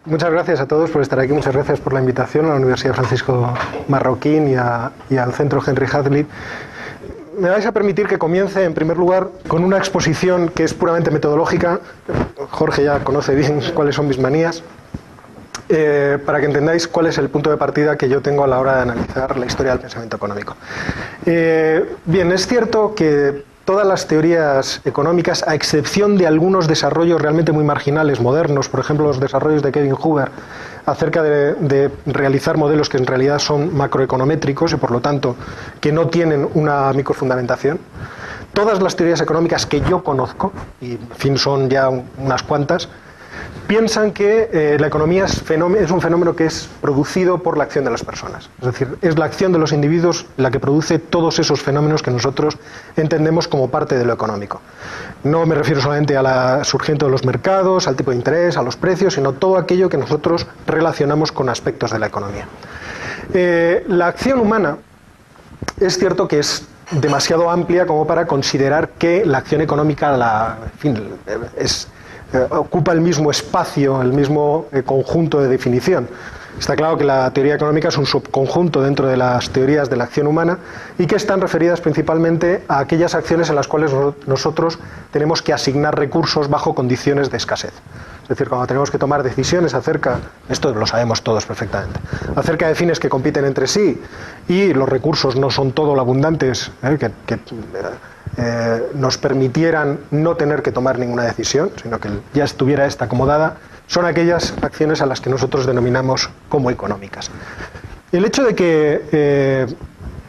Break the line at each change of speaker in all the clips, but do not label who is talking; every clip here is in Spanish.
Muchas gracias a todos por estar aquí, muchas gracias por la invitación a la Universidad Francisco Marroquín y al Centro Henry Hazlitt. Me vais a permitir que comience, en primer lugar, con una exposición que es puramente metodológica. Jorge ya conoce bien cuáles son mis manías, para que entendáis cuál es el punto de partida que yo tengo a la hora de analizar la historia del pensamiento económico. Bien, es cierto que todas las teorías económicas, a excepción de algunos desarrollos realmente muy marginales, modernos, por ejemplo los desarrollos de Kevin Hoover acerca de realizar modelos que en realidad son macroeconométricos y por lo tanto que no tienen una microfundamentación, todas las teorías económicas que yo conozco, y en fin son ya unas cuantas, piensan que la economía es un fenómeno que es producido por la acción de las personas. Es decir, es la acción de los individuos la que produce todos esos fenómenos que nosotros entendemos como parte de lo económico. No me refiero solamente al surgimiento de los mercados, al tipo de interés, a los precios, sino todo aquello que nosotros relacionamos con aspectos de la economía. La acción humana es cierto que es demasiado amplia como para considerar que la acción económica ocupa el mismo espacio, el mismo conjunto de definición. Está claro que la teoría económica es un subconjunto dentro de las teorías de la acción humana y que están referidas principalmente a aquellas acciones en las cuales nosotros tenemos que asignar recursos bajo condiciones de escasez. Es decir, cuando tenemos que tomar decisiones acerca, esto lo sabemos todos perfectamente, acerca de fines que compiten entre sí y los recursos no son todo lo abundantes que nos permitieran no tener que tomar ninguna decisión, sino que ya estuviera esta acomodada, son aquellas acciones a las que nosotros denominamos como económicas. El hecho de que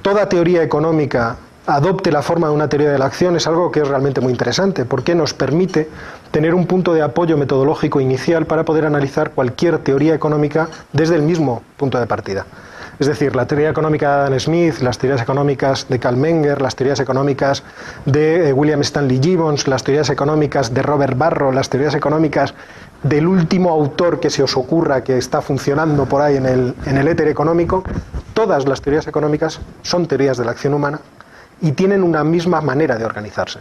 toda teoría económica adopte la forma de una teoría de la acción es algo que es realmente muy interesante, porque nos permite tener un punto de apoyo metodológico inicial para poder analizar cualquier teoría económica desde el mismo punto de partida. Es decir, la teoría económica de Adam Smith, las teorías económicas de Karl Menger, las teorías económicas de William Stanley Gibbons, las teorías económicas de Robert Barro, las teorías económicas del último autor que se os ocurra que está funcionando por ahí en el éter económico, todas las teorías económicas son teorías de la acción humana y tienen una misma manera de organizarse.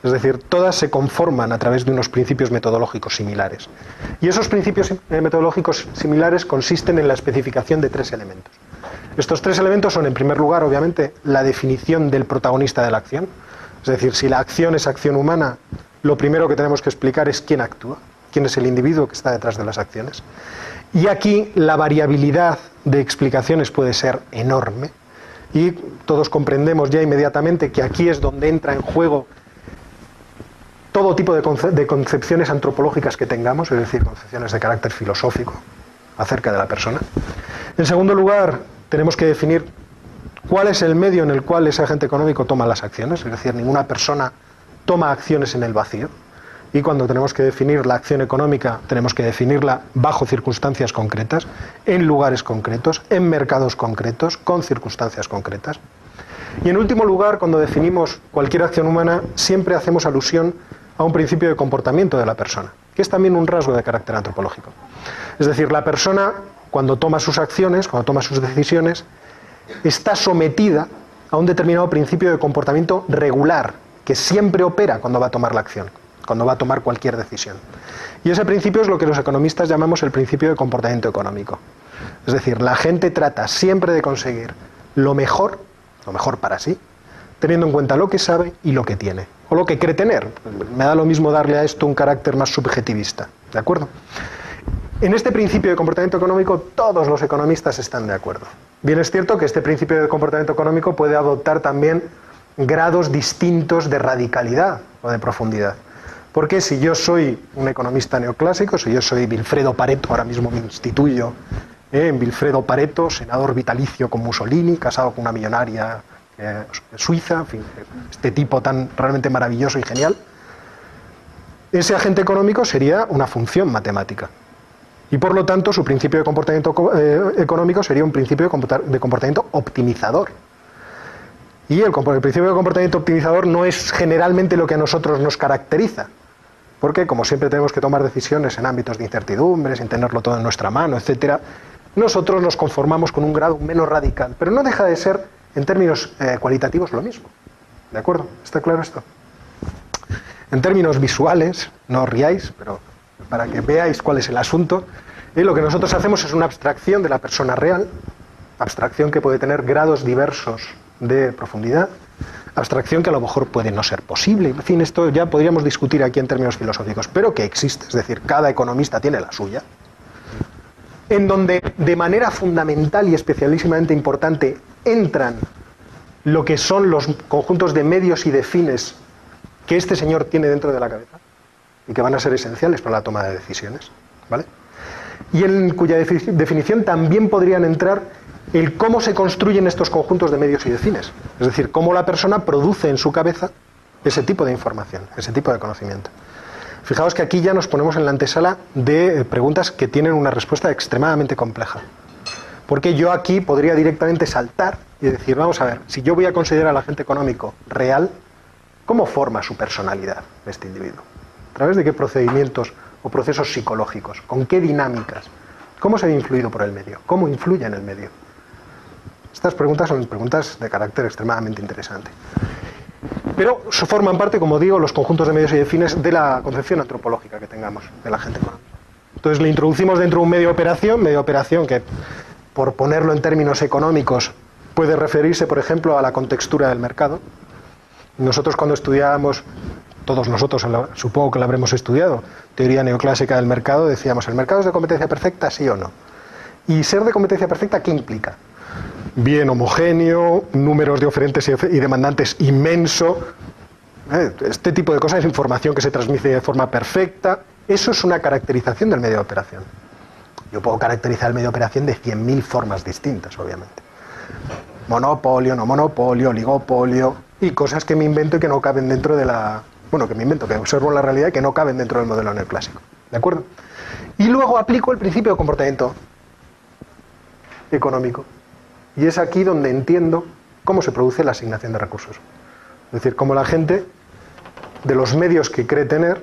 Es decir, todas se conforman a través de unos principios metodológicos similares. Y esos principios metodológicos similares consisten en la especificación de tres elementos. Estos tres elementos son, en primer lugar, obviamente, la definición del protagonista de la acción. Es decir, si la acción es acción humana, lo primero que tenemos que explicar es quién actúa, quién es el individuo que está detrás de las acciones. Y aquí la variabilidad de explicaciones puede ser enorme. Y todos comprendemos ya inmediatamente que aquí es donde entra en juego todo tipo de concepciones antropológicas que tengamos, es decir, concepciones de carácter filosófico acerca de la persona. En segundo lugar, tenemos que definir cuál es el medio en el cual ese agente económico toma las acciones, es decir, ninguna persona toma acciones en el vacío. Y cuando tenemos que definir la acción económica, tenemos que definirla bajo circunstancias concretas, en lugares concretos, en mercados concretos, con circunstancias concretas. Y en último lugar, cuando definimos cualquier acción humana, siempre hacemos alusión a un principio de comportamiento de la persona, que es también un rasgo de carácter antropológico. Es decir, la persona, cuando toma sus acciones, cuando toma sus decisiones, está sometida a un determinado principio de comportamiento regular, que siempre opera cuando va a tomar la acción, cuando va a tomar cualquier decisión. Y ese principio es lo que los economistas llamamos el principio de comportamiento económico. Es decir, la gente trata siempre de conseguir lo mejor para sí, teniendo en cuenta lo que sabe y lo que tiene, o lo que cree tener. Me da lo mismo darle a esto un carácter más subjetivista, ¿de acuerdo? En este principio de comportamiento económico todos los economistas están de acuerdo. Bien es cierto que este principio de comportamiento económico puede adoptar también grados distintos de radicalidad o de profundidad. Porque si yo soy un economista neoclásico, si yo soy Vilfredo Pareto, ahora mismo me instituyo en Vilfredo Pareto, senador vitalicio con Mussolini, casado con una millonaria suiza, en fin, este tipo tan realmente maravilloso y genial, ese agente económico sería una función matemática. Y por lo tanto su principio de comportamiento económico sería un principio de comportamiento optimizador. Y el principio de comportamiento optimizador no es generalmente lo que a nosotros nos caracteriza. porque como siempre tenemos que tomar decisiones en ámbitos de incertidumbre, sin tenerlo todo en nuestra mano, etcétera, nosotros nos conformamos con un grado menos radical, pero no deja de ser, en términos cualitativos, lo mismo. ¿De acuerdo? ¿Está claro esto? En términos visuales, no os riáis, pero para que veáis cuál es el asunto, lo que nosotros hacemos es una abstracción de la persona real, abstracción que puede tener grados diversos de profundidad, abstracción que a lo mejor puede no ser posible, en fin, esto ya podríamos discutir aquí en términos filosóficos, pero que existe, es decir, cada economista tiene la suya, en donde de manera fundamental y especialísimamente importante entran lo que son los conjuntos de medios y de fines que este señor tiene dentro de la cabeza y que van a ser esenciales para la toma de decisiones, ¿vale? Y en cuya definición también podrían entrar el cómo se construyen estos conjuntos de medios y de fines, es decir, cómo la persona produce en su cabeza ese tipo de información, ese tipo de conocimiento. Fijaos que aquí ya nos ponemos en la antesala de preguntas que tienen una respuesta extremadamente compleja, porque yo aquí podría directamente saltar y decir, vamos a ver, si yo voy a considerar al agente económico real, ¿cómo forma su personalidad este individuo? ¿A través de qué procedimientos o procesos psicológicos? ¿Con qué dinámicas? ¿Cómo se ve influido por el medio? ¿Cómo influye en el medio? Estas preguntas son preguntas de carácter extremadamente interesante. Pero forman parte, como digo, los conjuntos de medios y de fines de la concepción antropológica que tengamos del agente económico. Entonces le introducimos dentro de un medio de operación que, por ponerlo en términos económicos, puede referirse, por ejemplo, a la contextura del mercado. Nosotros cuando estudiábamos, todos nosotros supongo que lo habremos estudiado, teoría neoclásica del mercado, decíamos, ¿el mercado es de competencia perfecta, sí o no? ¿Y ser de competencia perfecta qué implica? Bien homogéneo, números de oferentes y demandantes inmenso, este tipo de cosas es información que se transmite de forma perfecta. Eso es una caracterización del medio de operación. Yo puedo caracterizar el medio de operación de 100.000 formas distintas, obviamente. Monopolio, no monopolio, oligopolio, y cosas que me invento y que no caben dentro de la... Bueno, que me invento, que observo la realidad y que no caben dentro del modelo neoclásico. ¿De acuerdo? Y luego aplico el principio de comportamiento económico. Y es aquí donde entiendo cómo se produce la asignación de recursos. Es decir, cómo la gente, de los medios que cree tener,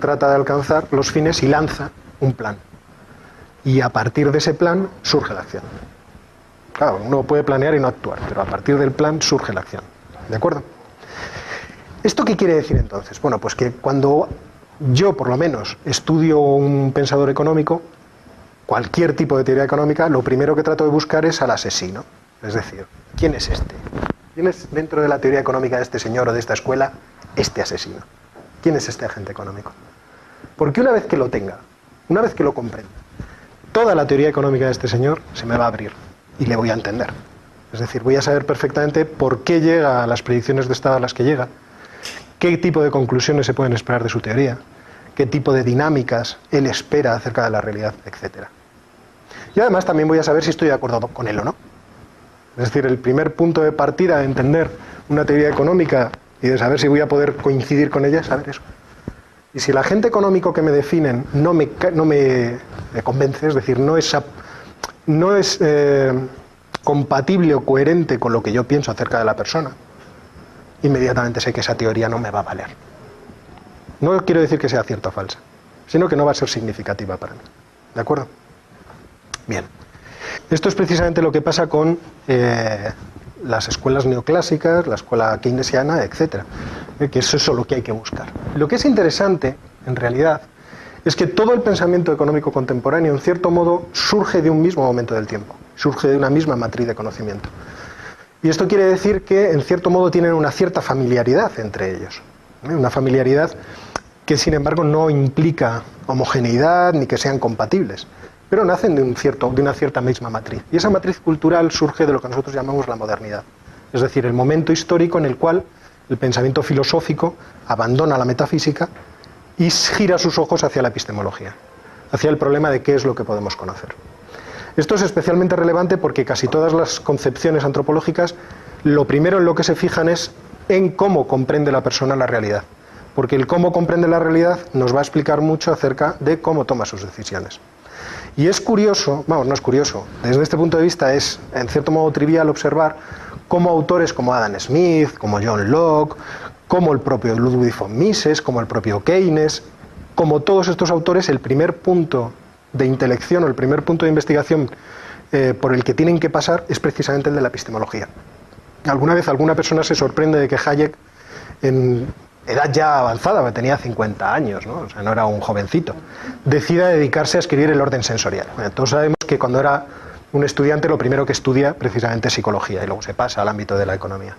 trata de alcanzar los fines y lanza un plan. Y a partir de ese plan surge la acción. Claro, uno puede planear y no actuar, pero a partir del plan surge la acción. ¿De acuerdo? ¿Esto qué quiere decir entonces? Bueno, pues que cuando yo, por lo menos, estudio un pensador económico, cualquier tipo de teoría económica, lo primero que trato de buscar es al asesino. Es decir, ¿quién es este? ¿Quién es dentro de la teoría económica de este señor o de esta escuela este asesino? ¿Quién es este agente económico? Porque una vez que lo tenga, una vez que lo comprenda, toda la teoría económica de este señor se me va a abrir y le voy a entender. Es decir, voy a saber perfectamente por qué llega a las predicciones de estado a las que llega, qué tipo de conclusiones se pueden esperar de su teoría, qué tipo de dinámicas él espera acerca de la realidad, etcétera. Y además también voy a saber si estoy de acuerdo con él o no. Es decir, el primer punto de partida de entender una teoría económica y de saber si voy a poder coincidir con ella es saber eso. Y si el agente económico que me definen no me convence, es decir, no es compatible o coherente con lo que yo pienso acerca de la persona, inmediatamente sé que esa teoría no me va a valer. No quiero decir que sea cierta o falsa, sino que no va a ser significativa para mí. ¿De acuerdo? Bien. Esto es precisamente lo que pasa con las escuelas neoclásicas, la escuela keynesiana, etcétera. Que es eso lo que hay que buscar. Lo que es interesante, en realidad, es que todo el pensamiento económico contemporáneo, en cierto modo, surge de un mismo momento del tiempo, surge de una misma matriz de conocimiento. Y esto quiere decir que, en cierto modo, tienen una cierta familiaridad entre ellos. Una familiaridad que, sin embargo, no implica homogeneidad ni que sean compatibles, pero nacen de una cierta misma matriz. Y esa matriz cultural surge de lo que nosotros llamamos la modernidad. Es decir, el momento histórico en el cual el pensamiento filosófico abandona la metafísica y gira sus ojos hacia la epistemología, hacia el problema de qué es lo que podemos conocer. Esto es especialmente relevante porque casi todas las concepciones antropológicas, lo primero en lo que se fijan es en cómo comprende la persona la realidad, porque el cómo comprende la realidad nos va a explicar mucho acerca de cómo toma sus decisiones. Y es curioso, vamos, no es curioso, desde este punto de vista es en cierto modo trivial observar cómo autores como Adam Smith, como John Locke, como el propio Ludwig von Mises, como el propio Keynes, como todos estos autores, el primer punto de intelección o el primer punto de investigación por el que tienen que pasar es precisamente el de la epistemología. Alguna vez alguna persona se sorprende de que Hayek, en edad ya avanzada, porque tenía 50 años, ¿no? O sea, no era un jovencito, decida dedicarse a escribir el orden sensorial. Bueno, todos sabemos que cuando era un estudiante lo primero que estudia precisamente es psicología y luego se pasa al ámbito de la economía.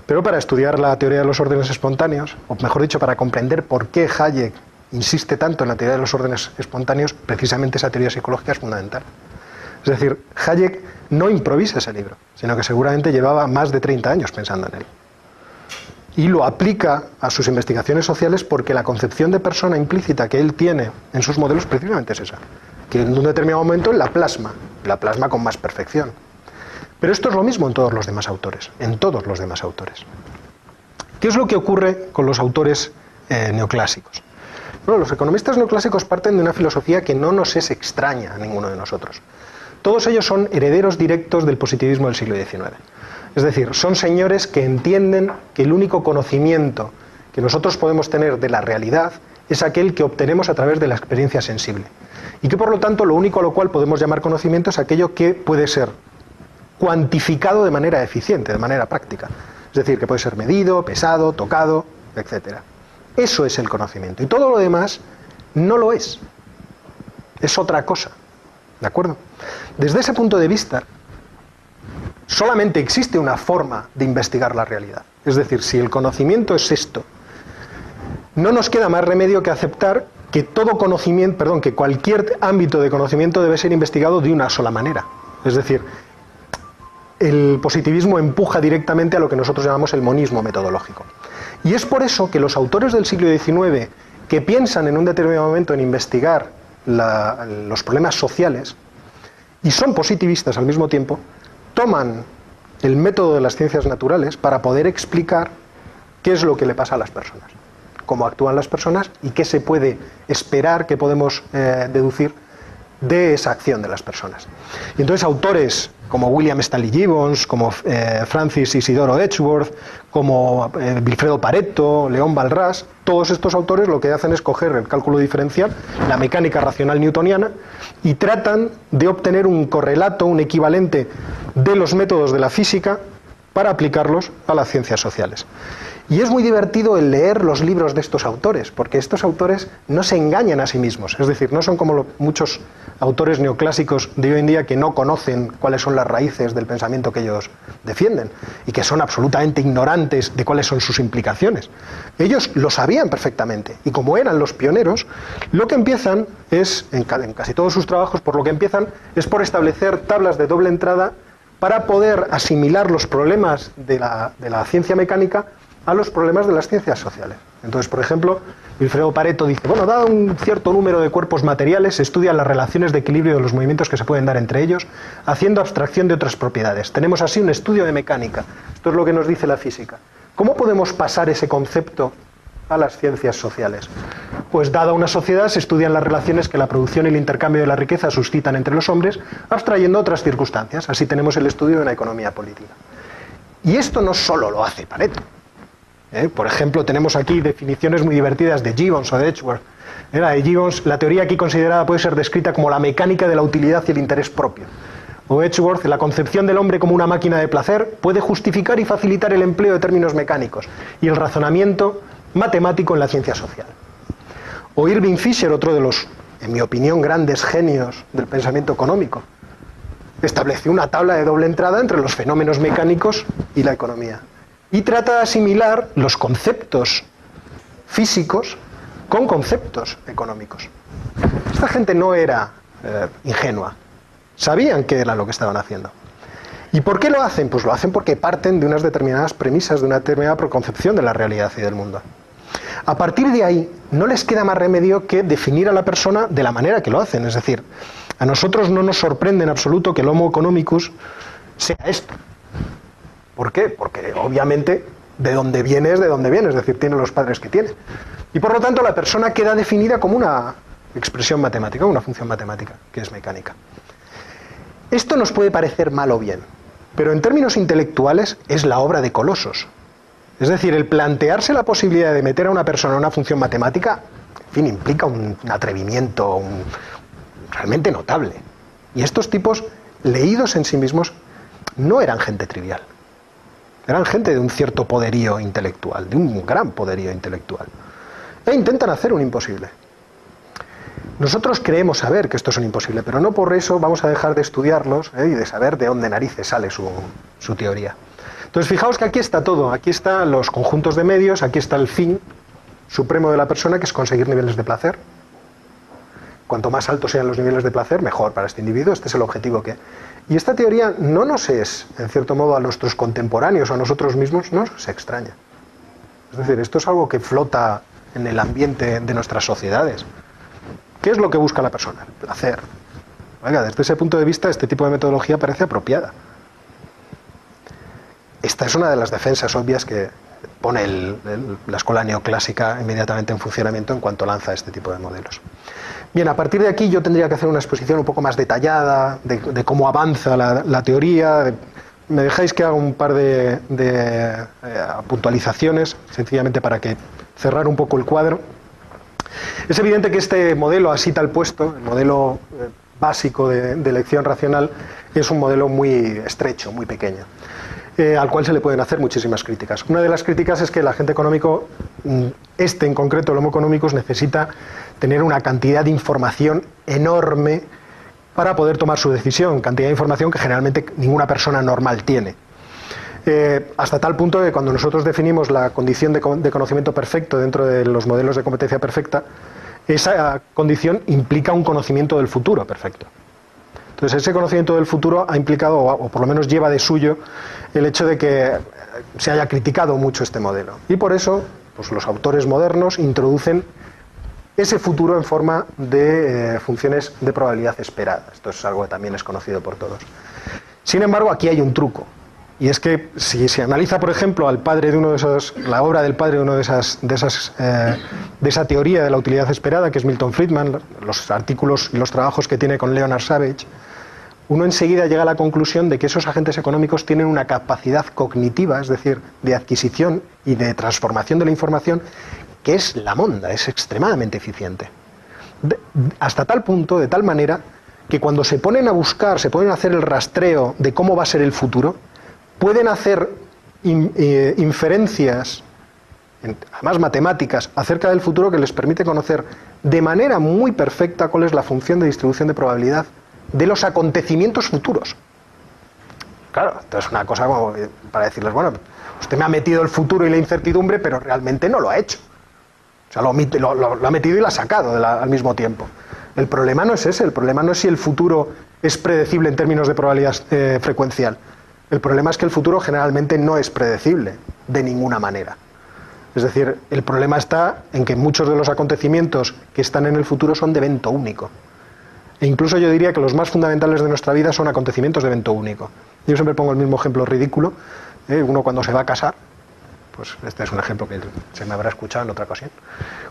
Pero para estudiar la teoría de los órdenes espontáneos, o mejor dicho, para comprender por qué Hayek insiste tanto en la teoría de los órdenes espontáneos, precisamente esa teoría psicológica es fundamental. Es decir, Hayek no improvisa ese libro, sino que seguramente llevaba más de 30 años pensando en él. Y lo aplica a sus investigaciones sociales porque la concepción de persona implícita que él tiene en sus modelos precisamente es esa, que en un determinado momento la plasma con más perfección. Pero esto es lo mismo en todos los demás autores, ¿Qué es lo que ocurre con los autores neoclásicos? Bueno, los economistas neoclásicos parten de una filosofía que no nos es extraña a ninguno de nosotros. Todos ellos son herederos directos del positivismo del siglo XIX. Es decir, son señores que entienden que el único conocimiento que nosotros podemos tener de la realidad es aquel que obtenemos a través de la experiencia sensible. Y que por lo tanto lo único a lo cual podemos llamar conocimiento es aquello que puede ser cuantificado de manera eficiente, de manera práctica. Es decir, que puede ser medido, pesado, tocado, etc. Eso es el conocimiento. Y todo lo demás no lo es. Es otra cosa. ¿De acuerdo? Desde ese punto de vista, solamente existe una forma de investigar la realidad. Es decir, si el conocimiento es esto, no nos queda más remedio que aceptar que todo conocimiento, que cualquier ámbito de conocimiento debe ser investigado de una sola manera. Es decir, el positivismo empuja directamente a lo que nosotros llamamos el monismo metodológico. Y es por eso que los autores del siglo XIX que piensan en un determinado momento en investigar los problemas sociales y son positivistas al mismo tiempo, toman el método de las ciencias naturales para poder explicar qué es lo que le pasa a las personas, cómo actúan las personas y qué se puede esperar, qué podemos deducir de esa acción de las personas. Y entonces autores como William Stanley Gibbons, como Francis Isidoro Edgeworth, como Vilfredo Pareto, León Balrás, todos estos autores lo que hacen es coger el cálculo diferencial, la mecánica racional newtoniana, y tratan de obtener un correlato, un equivalente de los métodos de la física para aplicarlos a las ciencias sociales. Y es muy divertido el leer los libros de estos autores, porque estos autores no se engañan a sí mismos, es decir, no son como muchos autores neoclásicos de hoy en día que no conocen cuáles son las raíces del pensamiento que ellos defienden y que son absolutamente ignorantes de cuáles son sus implicaciones. Ellos lo sabían perfectamente y como eran los pioneros, lo que empiezan es, en casi todos sus trabajos, por lo que empiezan es por establecer tablas de doble entrada para poder asimilar los problemas de la ciencia mecánica a los problemas de las ciencias sociales. Entonces, por ejemplo, Vilfredo Pareto dice, bueno, dado un cierto número de cuerpos materiales, se estudian las relaciones de equilibrio de los movimientos que se pueden dar entre ellos, haciendo abstracción de otras propiedades. Tenemos así un estudio de mecánica. Esto es lo que nos dice la física. ¿Cómo podemos pasar ese concepto a las ciencias sociales? Pues dada una sociedad se estudian las relaciones que la producción y el intercambio de la riqueza suscitan entre los hombres, abstrayendo otras circunstancias. Así tenemos el estudio de una economía política. Y esto no solo lo hace Pareto. Por ejemplo, tenemos aquí definiciones muy divertidas de Gibbons o de Edgeworth. La de Gibbons, la teoría aquí considerada puede ser descrita como la mecánica de la utilidad y el interés propio. O Edgeworth, la concepción del hombre como una máquina de placer puede justificar y facilitar el empleo de términos mecánicos y el razonamiento matemático en la ciencia social. O Irving Fisher, otro de los, en mi opinión, grandes genios del pensamiento económico, estableció una tabla de doble entrada entre los fenómenos mecánicos y la economía. Y trata de asimilar los conceptos físicos con conceptos económicos. Esta gente no era ingenua. Sabían qué era lo que estaban haciendo. ¿Y por qué lo hacen? Pues lo hacen porque parten de unas determinadas premisas, de una determinada preconcepción de la realidad y del mundo. A partir de ahí, no les queda más remedio que definir a la persona de la manera que lo hacen. Es decir, a nosotros no nos sorprende en absoluto que el Homo economicus sea esto. ¿Por qué? Porque obviamente de dónde viene es de dónde viene, es decir, tiene los padres que tiene. Y por lo tanto la persona queda definida como una expresión matemática, una función matemática, que es mecánica. Esto nos puede parecer mal o bien, pero en términos intelectuales es la obra de colosos. Es decir, el plantearse la posibilidad de meter a una persona en una función matemática fin, implica un atrevimiento realmente notable. Y estos tipos, leídos en sí mismos, no eran gente trivial. Eran gente de un cierto poderío intelectual, de un gran poderío intelectual. E intentan hacer un imposible. Nosotros creemos saber que esto es un imposible, pero no por eso vamos a dejar de estudiarlos y de saber de dónde narices sale su teoría. Entonces, fijaos que aquí está todo. Aquí están los conjuntos de medios, aquí está el fin supremo de la persona, que es conseguir niveles de placer. Cuanto más altos sean los niveles de placer, mejor para este individuo. Este es el objetivo que... Y esta teoría no nos es, en cierto modo, a nuestros contemporáneos o a nosotros mismos, no nos extraña. Es decir, esto es algo que flota en el ambiente de nuestras sociedades. ¿Qué es lo que busca la persona? El placer. Oiga, desde ese punto de vista, este tipo de metodología parece apropiada. Esta es una de las defensas obvias que pone la escuela neoclásica inmediatamente en funcionamiento en cuanto lanza este tipo de modelos. Bien, a partir de aquí yo tendría que hacer una exposición un poco más detallada de cómo avanza la teoría. Me dejáis que haga un par de puntualizaciones, sencillamente para que cerrar un poco el cuadro. Es evidente que este modelo así tal puesto, el modelo básico de elección racional, es un modelo muy estrecho, muy pequeño, al cual se le pueden hacer muchísimas críticas. Una de las críticas es que el agente económico, en concreto el Homo economicus, necesita tener una cantidad de información enorme para poder tomar su decisión, cantidad de información que generalmente ninguna persona normal tiene. Hasta tal punto que cuando nosotros definimos la condición de conocimiento perfecto dentro de los modelos de competencia perfecta, esa condición implica un conocimiento del futuro perfecto. Entonces ese conocimiento del futuro ha implicado, o por lo menos lleva de suyo, el hecho de que se haya criticado mucho este modelo. Y por eso, pues los autores modernos introducen ese futuro en forma de funciones de probabilidad esperada. Esto es algo que también es conocido por todos. Sin embargo, aquí hay un truco. Y es que si se analiza, por ejemplo, al padre de uno de esos, la obra del padre de uno de esa teoría de la utilidad esperada, que es Milton Friedman, los artículos y los trabajos que tiene con Leonard Savage, uno enseguida llega a la conclusión de que esos agentes económicos tienen una capacidad cognitiva, es decir, de adquisición y de transformación de la información, que es la monda, es extremadamente eficiente. Hasta tal punto, de tal manera, que cuando se ponen a buscar, se ponen a hacer el rastreo de cómo va a ser el futuro, pueden hacer inferencias, además matemáticas, acerca del futuro que les permite conocer de manera muy perfecta cuál es la función de distribución de probabilidad de los acontecimientos futuros. Claro, esto es una cosa como para decirles, bueno, usted me ha metido el futuro y la incertidumbre, pero realmente no lo ha hecho. O sea, lo ha metido y lo ha sacado al mismo tiempo. El problema no es ese, el problema no es si el futuro es predecible en términos de probabilidad frecuencial. El problema es que el futuro generalmente no es predecible de ninguna manera. Es decir, el problema está en que muchos de los acontecimientos que están en el futuro son de evento único. E incluso yo diría que los más fundamentales de nuestra vida son acontecimientos de evento único. Yo siempre pongo el mismo ejemplo ridículo. Uno cuando se va a casar, pues este es un ejemplo que se me habrá escuchado en otra ocasión.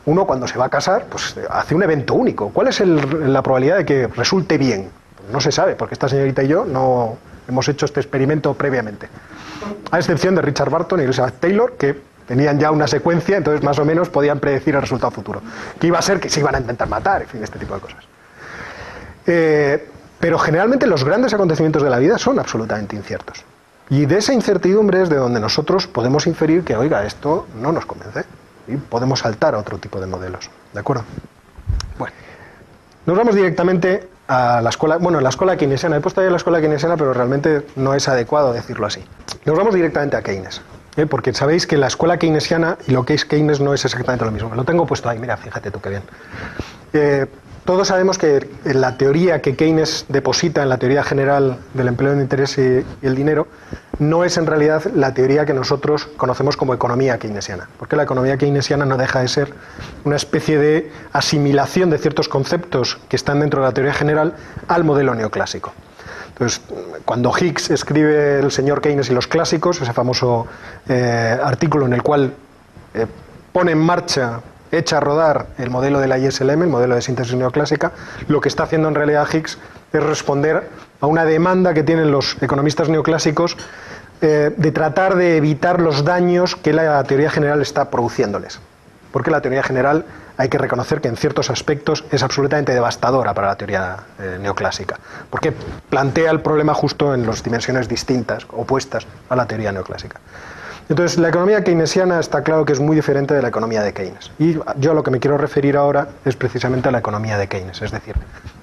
Uno cuando se va a casar, pues hace un evento único. ¿Cuál es la probabilidad de que resulte bien? Pues no se sabe, porque esta señorita y yo no hemos hecho este experimento previamente. A excepción de Richard Barton y Elizabeth Taylor, que tenían ya una secuencia, entonces más o menos podían predecir el resultado futuro. Que iba a ser que se iban a intentar matar, en fin, este tipo de cosas. Pero generalmente los grandes acontecimientos de la vida son absolutamente inciertos. Y de esa incertidumbre es de donde nosotros podemos inferir que, oiga, esto no nos convence. Y podemos saltar a otro tipo de modelos. ¿De acuerdo? Bueno, nos vamos directamente a la escuela, la escuela keynesiana. He puesto ahí la escuela keynesiana, pero realmente no es adecuado decirlo así. Nos vamos directamente a Keynes. Porque sabéis que la escuela keynesiana y lo que es Keynes no es exactamente lo mismo. Lo tengo puesto ahí, mira, fíjate tú qué bien. Todos sabemos que la teoría que Keynes deposita en la teoría general del empleo del interés y el dinero no es en realidad la teoría que nosotros conocemos como economía keynesiana, porque la economía keynesiana no deja de ser una especie de asimilación de ciertos conceptos que están dentro de la teoría general al modelo neoclásico. Entonces, cuando Higgs escribe El señor Keynes y los clásicos, ese famoso artículo en el cual pone en marcha, echa a rodar el modelo de la ISLM, el modelo de síntesis neoclásica, lo que está haciendo en realidad Higgs es responder a una demanda que tienen los economistas neoclásicos de tratar de evitar los daños que la teoría general está produciéndoles. porque la teoría general hay que reconocer que en ciertos aspectos es absolutamente devastadora para la teoría neoclásica, porque plantea el problema justo en las dimensiones distintas, opuestas a la teoría neoclásica. Entonces, la economía keynesiana está claro que es muy diferente de la economía de Keynes. Y yo a lo que me quiero referir ahora es precisamente a la economía de Keynes, es decir,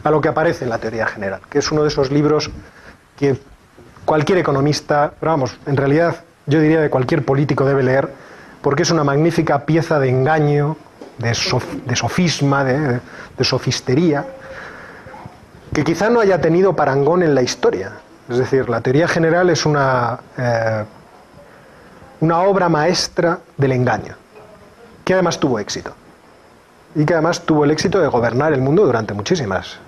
a lo que aparece en la teoría general, que es uno de esos libros que cualquier economista, pero vamos, en realidad yo diría que cualquier político debe leer, porque es una magnífica pieza de engaño, de sofisma, de sofistería, que quizá no haya tenido parangón en la historia. Es decir, la teoría general es una obra maestra del engaño, que además tuvo éxito, y que además tuvo el éxito de gobernar el mundo durante muchísimos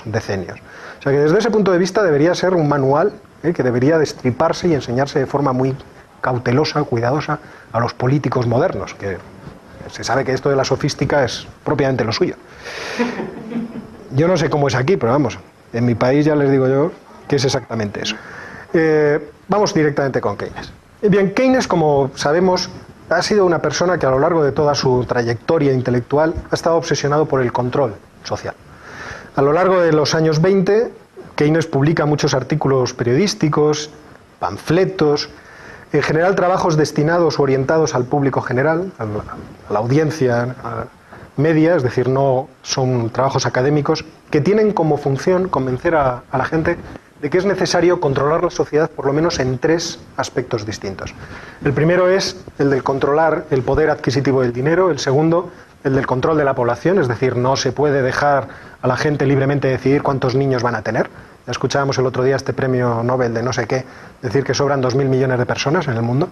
decenios. O sea que desde ese punto de vista debería ser un manual que debería destriparse y enseñarse de forma muy cautelosa, cuidadosa a los políticos modernos, que se sabe que esto de la sofística es propiamente lo suyo. Yo no sé cómo es aquí, pero vamos, en mi país ya les digo yo que es exactamente eso. Vamos directamente con Keynes. Bien, Keynes, como sabemos, ha sido una persona que a lo largo de toda su trayectoria intelectual ha estado obsesionado por el control social. A lo largo de los años 20, Keynes publica muchos artículos periodísticos, panfletos, en general trabajos destinados o orientados al público general, a la audiencia media, es decir, no son trabajos académicos, que tienen como función convencer a la gente de que es necesario controlar la sociedad por lo menos en 3 aspectos distintos. El primero es el de controlar el poder adquisitivo del dinero, el segundo, el del control de la población, es decir, no se puede dejar a la gente libremente decidir cuántos niños van a tener. Ya escuchábamos el otro día este premio Nobel de no sé qué, decir que sobran 2.000 millones de personas en el mundo,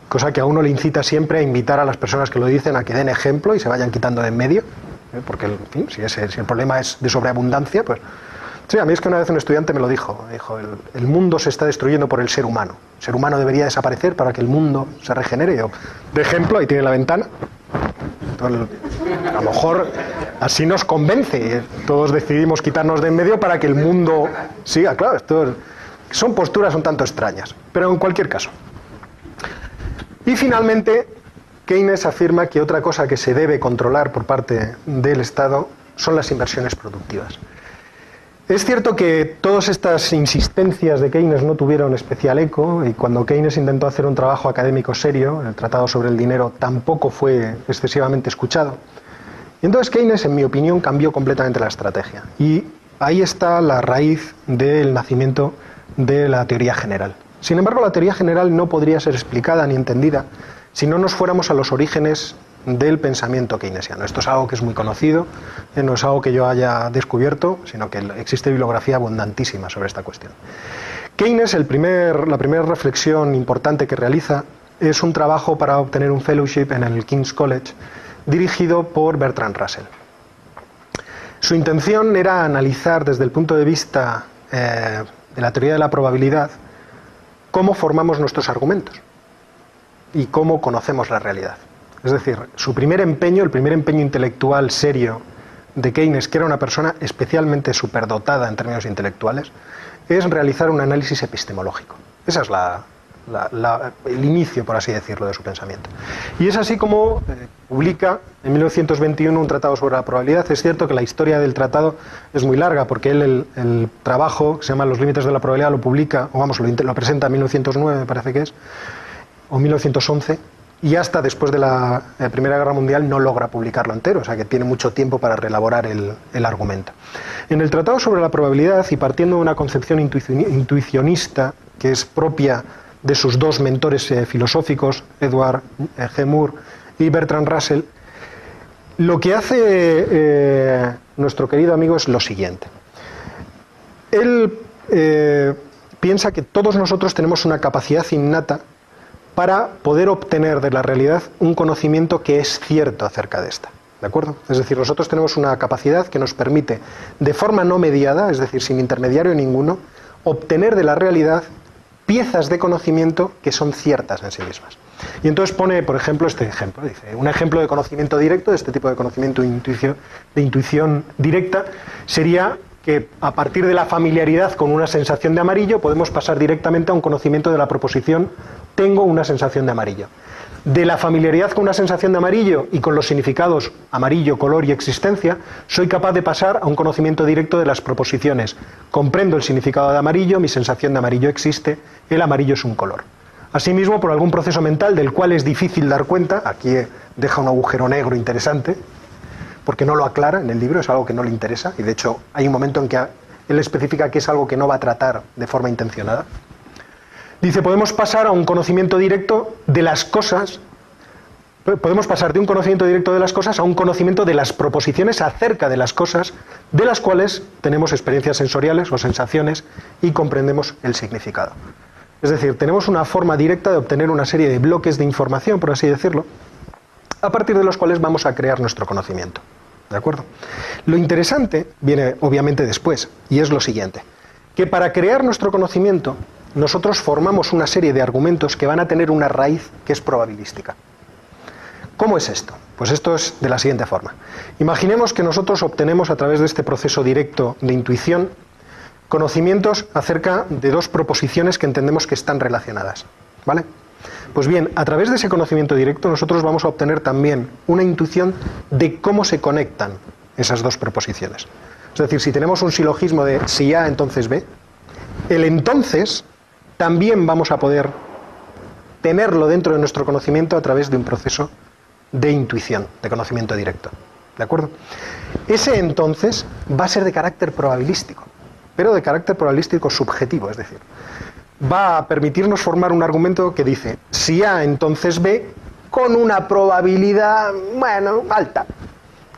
cosa que a uno le incita siempre a invitar a las personas que lo dicen a que den ejemplo y se vayan quitando de en medio, porque en fin, si el problema es de sobreabundancia, pues... Sí, a mí es que una vez un estudiante me lo dijo, el mundo se está destruyendo por el ser humano. El ser humano debería desaparecer para que el mundo se regenere. Y yo, de ejemplo, ahí tiene la ventana. Entonces, a lo mejor así nos convence. Todos decidimos quitarnos de en medio para que el mundo siga. Claro, son posturas un tanto extrañas, pero en cualquier caso. Y finalmente, Keynes afirma que otra cosa que se debe controlar por parte del Estado son las inversiones productivas. Es cierto que todas estas insistencias de Keynes no tuvieron especial eco, y cuando Keynes intentó hacer un trabajo académico serio, el Tratado sobre el Dinero, tampoco fue excesivamente escuchado. Y entonces Keynes, en mi opinión, cambió completamente la estrategia. Y ahí está la raíz del nacimiento de la teoría general. Sin embargo, la teoría general no podría ser explicada ni entendida si no nos fuéramos a los orígenes del pensamiento keynesiano. Esto es algo que es muy conocido, no es algo que yo haya descubierto, sino que existe bibliografía abundantísima sobre esta cuestión. Keynes, la primera reflexión importante que realiza es un trabajo para obtener un fellowship en el King's College, dirigido por Bertrand Russell. Su intención era analizar desde el punto de vista de la teoría de la probabilidad cómo formamos nuestros argumentos y cómo conocemos la realidad. Es decir, su primer empeño, el primer empeño intelectual serio de Keynes, que era una persona especialmente superdotada en términos intelectuales, es realizar un análisis epistemológico. Ese es el inicio, por así decirlo, de su pensamiento. Y es así como publica en 1921 un tratado sobre la probabilidad. Es cierto que la historia del tratado es muy larga, porque él el trabajo, que se llama Los límites de la probabilidad, lo publica, o vamos, lo presenta en 1909, me parece que es, o 1911, y hasta después de la Primera Guerra Mundial no logra publicarlo entero, o sea que tiene mucho tiempo para reelaborar el argumento. En el Tratado sobre la probabilidad, y partiendo de una concepción intuicionista que es propia de sus dos mentores filosóficos, Edward G. Moore y Bertrand Russell, lo que hace nuestro querido amigo es lo siguiente. Él piensa que todos nosotros tenemos una capacidad innata para poder obtener de la realidad un conocimiento que es cierto acerca de esta. ¿De acuerdo? Es decir, nosotros tenemos una capacidad que nos permite, de forma no mediada, es decir, sin intermediario ninguno, obtener de la realidad piezas de conocimiento que son ciertas en sí mismas. Y entonces pone, por ejemplo, este ejemplo. Dice, un ejemplo de conocimiento directo, de este tipo de conocimiento de intuición directa, sería que a partir de la familiaridad con una sensación de amarillo podemos pasar directamente a un conocimiento de la proposición tengo una sensación de amarillo. de la familiaridad con una sensación de amarillo y con los significados amarillo, color y existencia, soy capaz de pasar a un conocimiento directo de las proposiciones. Comprendo el significado de amarillo, mi sensación de amarillo existe, el amarillo es un color. Asimismo, por algún proceso mental del cual es difícil dar cuenta, aquí deja un agujero negro interesante, porque no lo aclara en el libro, es algo que no le interesa, y de hecho hay un momento en que él especifica que es algo que no va a tratar de forma intencionada. Dice, podemos pasar a un conocimiento directo de las cosas, podemos pasar de un conocimiento directo de las cosas a un conocimiento de las proposiciones acerca de las cosas, de las cuales tenemos experiencias sensoriales o sensaciones y comprendemos el significado. Es decir, tenemos una forma directa de obtener una serie de bloques de información, por así decirlo, a partir de los cuales vamos a crear nuestro conocimiento. ¿De acuerdo? Lo interesante viene obviamente después, y es lo siguiente, que para crear nuestro conocimiento nosotros formamos una serie de argumentos que van a tener una raíz que es probabilística. ¿Cómo es esto? Pues esto es de la siguiente forma. Imaginemos que nosotros obtenemos a través de este proceso directo de intuición conocimientos acerca de dos proposiciones que entendemos que están relacionadas. ¿Vale? Pues bien, a través de ese conocimiento directo nosotros vamos a obtener también una intuición de cómo se conectan esas dos proposiciones. Es decir, si tenemos un silogismo de si A entonces B, el entonces también vamos a poder tenerlo dentro de nuestro conocimiento a través de un proceso de intuición, de conocimiento directo. ¿De acuerdo? Ese entonces va a ser de carácter probabilístico, pero de carácter probabilístico subjetivo, es decir, va a permitirnos formar un argumento que dice si A entonces B con una probabilidad, bueno, alta.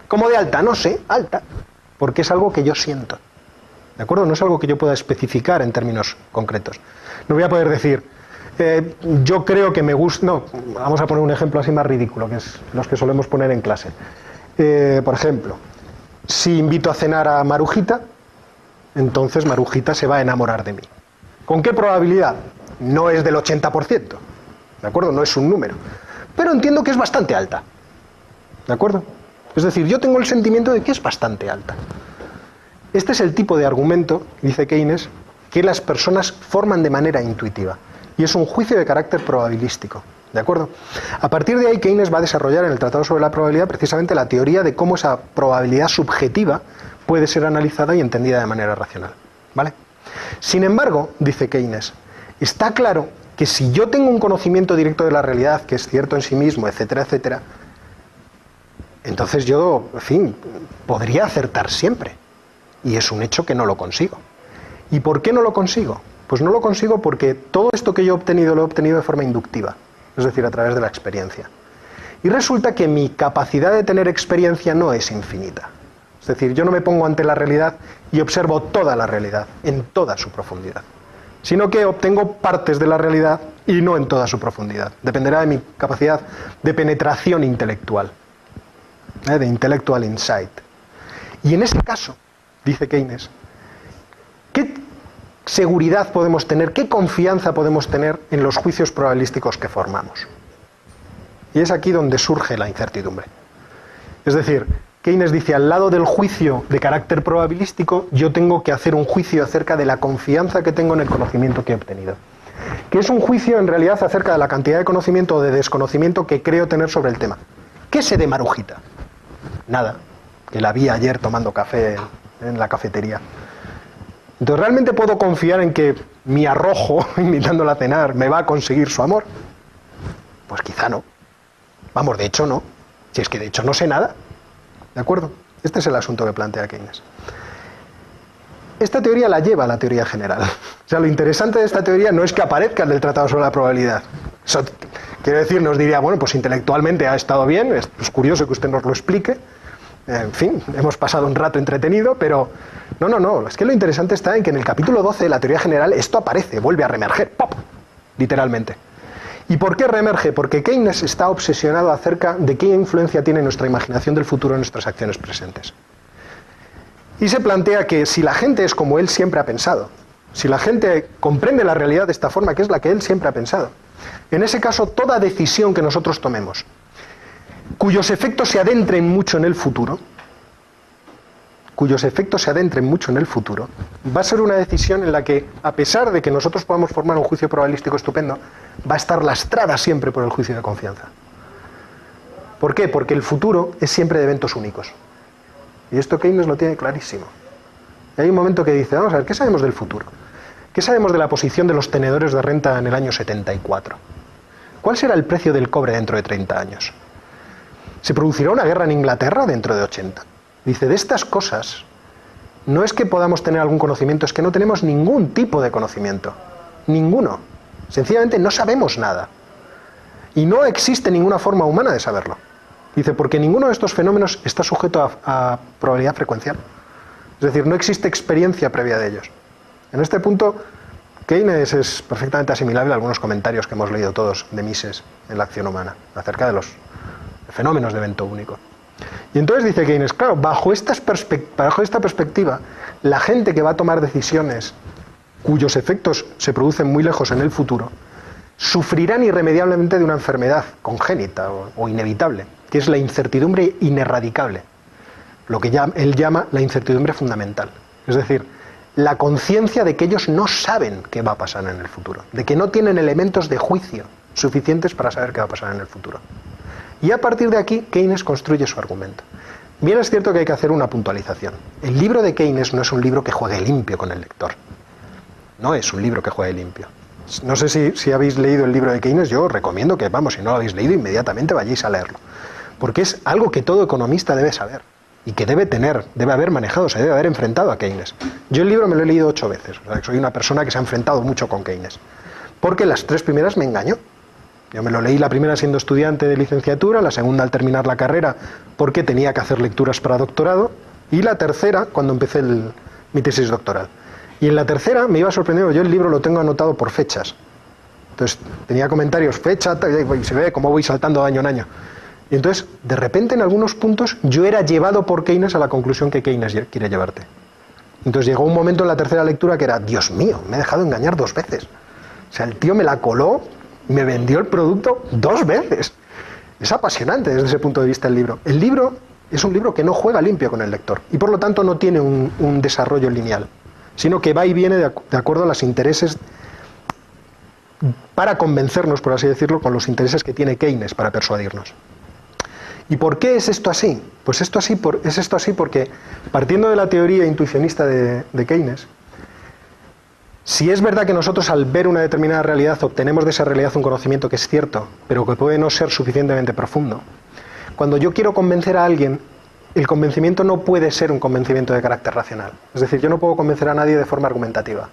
¿Cómo de alta? No sé, alta, porque es algo que yo siento. ¿De acuerdo? No es algo que yo pueda especificar en términos concretos. No voy a poder decir, yo creo que me gusta... No, vamos a poner un ejemplo así más ridículo, que es los que solemos poner en clase. Por ejemplo, si invito a cenar a Marujita, entonces Marujita se va a enamorar de mí. ¿Con qué probabilidad? No es del 80%, ¿de acuerdo? No es un número. Pero entiendo que es bastante alta, ¿de acuerdo? Es decir, yo tengo el sentimiento de que es bastante alta. Este es el tipo de argumento, dice Keynes, que las personas forman de manera intuitiva. Y es un juicio de carácter probabilístico. ¿De acuerdo? A partir de ahí, Keynes va a desarrollar en el Tratado sobre la Probabilidad precisamente la teoría de cómo esa probabilidad subjetiva puede ser analizada y entendida de manera racional. ¿Vale? Sin embargo, dice Keynes, está claro que si yo tengo un conocimiento directo de la realidad, que es cierto en sí mismo, etcétera, etcétera, entonces yo, en fin, podría acertar siempre. Y es un hecho que no lo consigo. ¿Y por qué no lo consigo? Pues no lo consigo porque todo esto que yo he obtenido lo he obtenido de forma inductiva, es decir, a través de la experiencia. Y resulta que mi capacidad de tener experiencia no es infinita. Es decir, yo no me pongo ante la realidad y observo toda la realidad, en toda su profundidad, sino que obtengo partes de la realidad y no en toda su profundidad. Dependerá de mi capacidad de penetración intelectual, de intellectual insight. Y en ese caso, dice Keynes, ¿qué seguridad podemos tener, qué confianza podemos tener en los juicios probabilísticos que formamos? Y es aquí donde surge la incertidumbre. Es decir, Keynes dice, al lado del juicio de carácter probabilístico, yo tengo que hacer un juicio acerca de la confianza que tengo en el conocimiento que he obtenido. Que es un juicio en realidad acerca de la cantidad de conocimiento o de desconocimiento que creo tener sobre el tema. ¿Qué sé de Marujita? Nada, que la vi ayer tomando café en la cafetería. Entonces, ¿realmente puedo confiar en que mi arrojo, invitándola a cenar, me va a conseguir su amor? Pues quizá no. Vamos, de hecho no. Si es que de hecho no sé nada. ¿De acuerdo? Este es el asunto que plantea Keynes. Esta teoría la lleva a la teoría general. O sea, lo interesante de esta teoría no es que aparezca en el Tratado sobre la Probabilidad. Eso, quiero decir, nos diría, bueno, pues intelectualmente ha estado bien, es curioso que usted nos lo explique. En fin, hemos pasado un rato entretenido, pero no, es que lo interesante está en que en el capítulo 12 de la teoría general esto aparece, vuelve a reemerger, ¡pop!, literalmente. ¿Y por qué reemerge? Porque Keynes está obsesionado acerca de qué influencia tiene nuestra imaginación del futuro en nuestras acciones presentes. Y se plantea que si la gente es como él siempre ha pensado, si la gente comprende la realidad de esta forma, que es la que él siempre ha pensado, en ese caso toda decisión que nosotros tomemos, cuyos efectos se adentren mucho en el futuro, cuyos efectos se adentren mucho en el futuro, va a ser una decisión en la que, a pesar de que nosotros podamos formar un juicio probabilístico estupendo, va a estar lastrada siempre por el juicio de confianza. ¿Por qué? Porque el futuro es siempre de eventos únicos. Y esto Keynes lo tiene clarísimo. Y hay un momento que dice, vamos a ver, ¿qué sabemos del futuro? ¿Qué sabemos de la posición de los tenedores de renta en el año 74? ¿Cuál será el precio del cobre dentro de 30 años? ¿Se producirá una guerra en Inglaterra dentro de 80? Dice, de estas cosas, no es que podamos tener algún conocimiento, es que no tenemos ningún tipo de conocimiento. Ninguno. Sencillamente no sabemos nada. Y no existe ninguna forma humana de saberlo. Dice, porque ninguno de estos fenómenos está sujeto a probabilidad frecuencial. Es decir, no existe experiencia previa de ellos. En este punto, Keynes es perfectamente asimilable a algunos comentarios que hemos leído todos de Mises en la acción humana, acerca de los fenómenos de evento único. Y entonces dice Keynes, claro, bajo esta perspectiva, la gente que va a tomar decisiones cuyos efectos se producen muy lejos en el futuro, sufrirán irremediablemente de una enfermedad congénita o inevitable, que es la incertidumbre inerradicable, lo que él llama la incertidumbre fundamental. Es decir, la conciencia de que ellos no saben qué va a pasar en el futuro, de que no tienen elementos de juicio suficientes para saber qué va a pasar en el futuro. Y a partir de aquí, Keynes construye su argumento. Bien es cierto que hay que hacer una puntualización. El libro de Keynes no es un libro que juegue limpio con el lector. No es un libro que juegue limpio. No sé si habéis leído el libro de Keynes, yo os recomiendo que, si no lo habéis leído, inmediatamente vayáis a leerlo. Porque es algo que todo economista debe saber y que debe haber manejado, se debe haber enfrentado a Keynes. Yo el libro me lo he leído 8 veces, o sea, que soy una persona que se ha enfrentado mucho con Keynes. Porque las 3 primeras me engañó. Yo me lo leí la primera siendo estudiante de licenciatura, la segunda al terminar la carrera porque tenía que hacer lecturas para doctorado, y la tercera cuando empecé mi tesis doctoral. Y en la tercera me iba sorprendiendo, yo el libro lo tengo anotado por fechas. Entonces tenía comentarios, fecha, y se ve cómo voy saltando de año en año. Y entonces, de repente en algunos puntos, yo era llevado por Keynes a la conclusión que Keynes quiere llevarte. Entonces llegó un momento en la tercera lectura que era, Dios mío, me he dejado engañar 2 veces. O sea, el tío me la coló, me vendió el producto 2 veces. Es apasionante desde ese punto de vista el libro. El libro es un libro que no juega limpio con el lector y por lo tanto no tiene un desarrollo lineal, sino que va y viene de acuerdo a los intereses, para convencernos, por así decirlo, con los intereses que tiene Keynes para persuadirnos. ¿Y por qué es esto así? Pues es esto así porque, partiendo de la teoría intuicionista de Keynes, si es verdad que nosotros al ver una determinada realidad obtenemos de esa realidad un conocimiento que es cierto, pero que puede no ser suficientemente profundo, cuando yo quiero convencer a alguien, el convencimiento no puede ser un convencimiento de carácter racional. Es decir, yo no puedo convencer a nadie de forma argumentativa,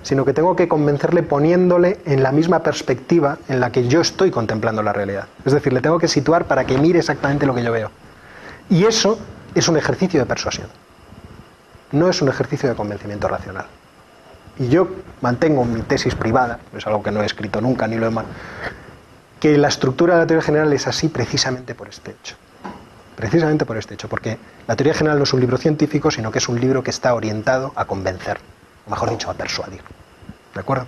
sino que tengo que convencerle poniéndole en la misma perspectiva en la que yo estoy contemplando la realidad. Es decir, le tengo que situar para que mire exactamente lo que yo veo. Y eso es un ejercicio de persuasión. No es un ejercicio de convencimiento racional. Y yo mantengo mi tesis privada, es algo que no he escrito nunca ni lo he que la estructura de la teoría general es así precisamente por este hecho. Precisamente por este hecho, porque la teoría general no es un libro científico, sino que es un libro que está orientado a convencer, o mejor dicho, a persuadir. ¿De acuerdo?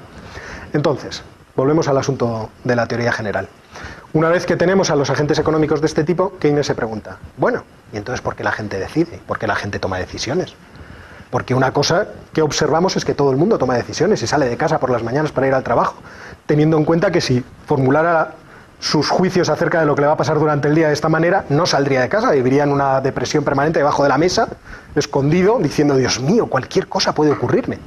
Entonces, volvemos al asunto de la teoría general. Una vez que tenemos a los agentes económicos de este tipo, Keynes se pregunta, bueno, ¿y entonces por qué la gente decide? ¿Por qué la gente toma decisiones? Porque una cosa que observamos es que todo el mundo toma decisiones y sale de casa por las mañanas para ir al trabajo, teniendo en cuenta que si formulara sus juicios acerca de lo que le va a pasar durante el día de esta manera, no saldría de casa, viviría en una depresión permanente debajo de la mesa, escondido, diciendo, Dios mío, cualquier cosa puede ocurrirme.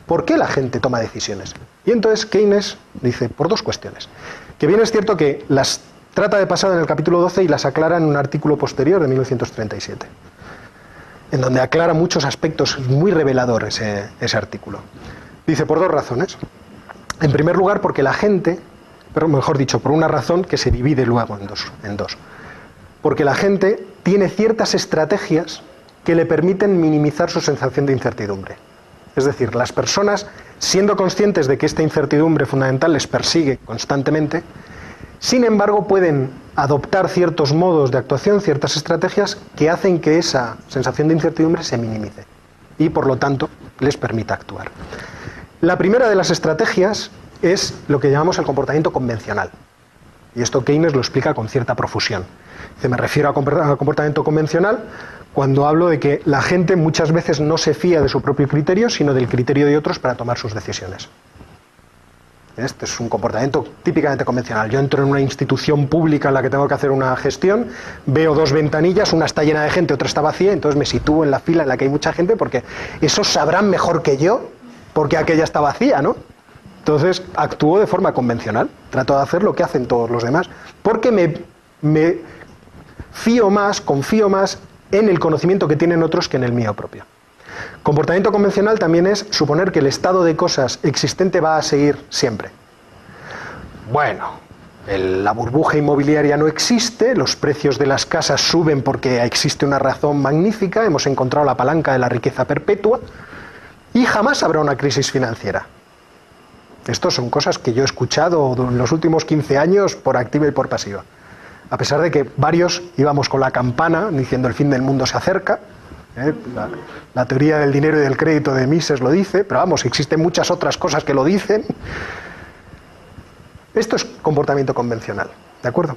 ¿Por qué la gente toma decisiones? Y entonces Keynes dice, por 2 cuestiones. Que bien es cierto que las trata de pasar en el capítulo 12 y las aclara en un artículo posterior de 1937. En donde aclara muchos aspectos muy reveladores ese artículo. Dice, por 2 razones. En primer lugar, porque la gente, pero mejor dicho, por una razón que se divide luego en dos. Porque la gente tiene ciertas estrategias que le permiten minimizar su sensación de incertidumbre. Es decir, las personas, siendo conscientes de que esta incertidumbre fundamental les persigue constantemente, sin embargo pueden adoptar ciertos modos de actuación, ciertas estrategias que hacen que esa sensación de incertidumbre se minimice y por lo tanto les permita actuar. La primera de las estrategias es lo que llamamos el comportamiento convencional, y esto Keynes lo explica con cierta profusión, Me refiero a comportamiento convencional cuando hablo de que la gente muchas veces no se fía de su propio criterio, sino del criterio de otros para tomar sus decisiones. Este es un comportamiento típicamente convencional. Yo entro en una institución pública en la que tengo que hacer una gestión, veo dos ventanillas, una está llena de gente, otra está vacía, entonces me sitúo en la fila en la que hay mucha gente porque esos sabrán mejor que yo porque aquella está vacía, ¿no? Entonces actúo de forma convencional, trato de hacer lo que hacen todos los demás, porque me fío más, confío más en el conocimiento que tienen otros que en el mío propio. Comportamiento convencional también es suponer que el estado de cosas existente va a seguir siempre. Bueno, la burbuja inmobiliaria no existe, los precios de las casas suben porque existe una razón magnífica, hemos encontrado la palanca de la riqueza perpetua y jamás habrá una crisis financiera. Estas son cosas que yo he escuchado en los últimos 15 años por activa y por pasiva. A pesar de que varios íbamos con la campana diciendo el fin del mundo se acerca, la teoría del dinero y del crédito de Mises lo dice, pero vamos, existen muchas otras cosas que lo dicen. Esto es comportamiento convencional, ¿de acuerdo?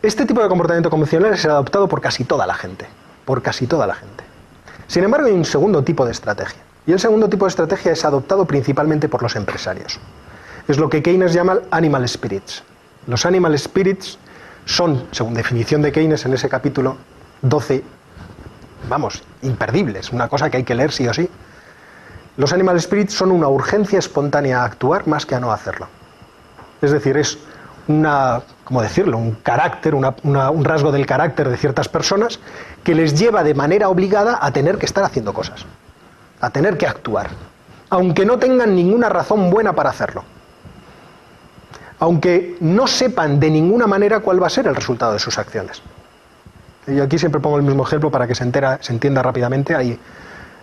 Este tipo de comportamiento convencional es adoptado por casi toda la gente, Sin embargo, hay un segundo tipo de estrategia, y el segundo tipo de estrategia es adoptado principalmente por los empresarios. Es lo que Keynes llama animal spirits. Los animal spirits son, según definición de Keynes en ese capítulo 12, vamos, imperdibles, una cosa que hay que leer sí o sí. Los animal spirits son una urgencia espontánea a actuar más que a no hacerlo. Es decir, es ¿cómo decirlo? Un carácter, un rasgo del carácter de ciertas personas que les lleva de manera obligada a tener que estar haciendo cosas, a tener que actuar, aunque no tengan ninguna razón buena para hacerlo, aunque no sepan de ninguna manera cuál va a ser el resultado de sus acciones. Y aquí siempre pongo el mismo ejemplo para que se entienda rápidamente. Hay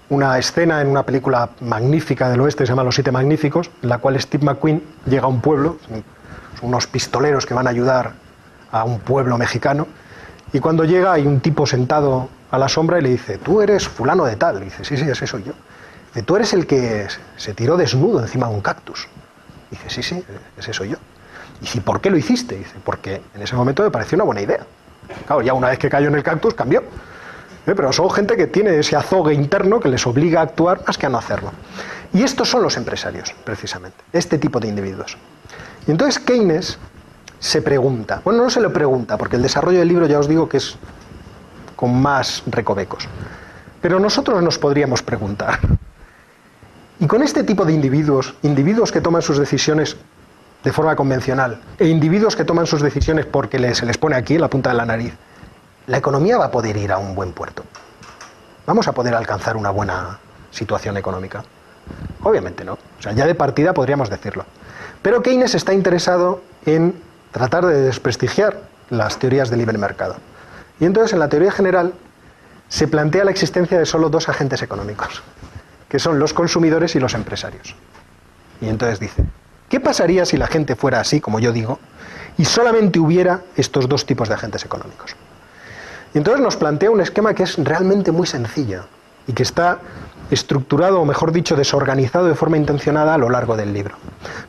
una escena en una película magnífica del oeste, se llama Los Siete Magníficos, en la cual Steve McQueen llega a un pueblo, son unos pistoleros que van a ayudar a un pueblo mexicano, y cuando llega hay un tipo sentado a la sombra y le dice, tú eres fulano de tal. Y dice, sí, ese soy yo. Dice, tú eres el que se tiró desnudo encima de un cactus. Dice, sí, ese soy yo. Y dice, ¿por qué lo hiciste? Dice, porque en ese momento me pareció una buena idea. Claro, ya una vez que cayó en el cactus cambió. Pero son gente que tiene ese azogue interno que les obliga a actuar más que a no hacerlo. Y estos son los empresarios, precisamente, este tipo de individuos. Y entonces Keynes se pregunta, bueno, no se lo pregunta, porque el desarrollo del libro ya os digo que es con más recovecos, pero nosotros nos podríamos preguntar, y con este tipo de individuos que toman sus decisiones de forma convencional, e individuos que toman sus decisiones porque se les pone aquí en la punta de la nariz, ¿la economía va a poder ir a un buen puerto? ¿Vamos a poder alcanzar una buena situación económica? Obviamente no. O sea, ya de partida podríamos decirlo. Pero Keynes está interesado en tratar de desprestigiar las teorías del libre mercado. Y entonces en la teoría general se plantea la existencia de solo dos agentes económicos, que son los consumidores y los empresarios. Y entonces dice, ¿qué pasaría si la gente fuera así, como yo digo, y solamente hubiera estos dos tipos de agentes económicos? Y entonces nos plantea un esquema que es realmente muy sencillo y que está estructurado, o mejor dicho, desorganizado de forma intencionada a lo largo del libro,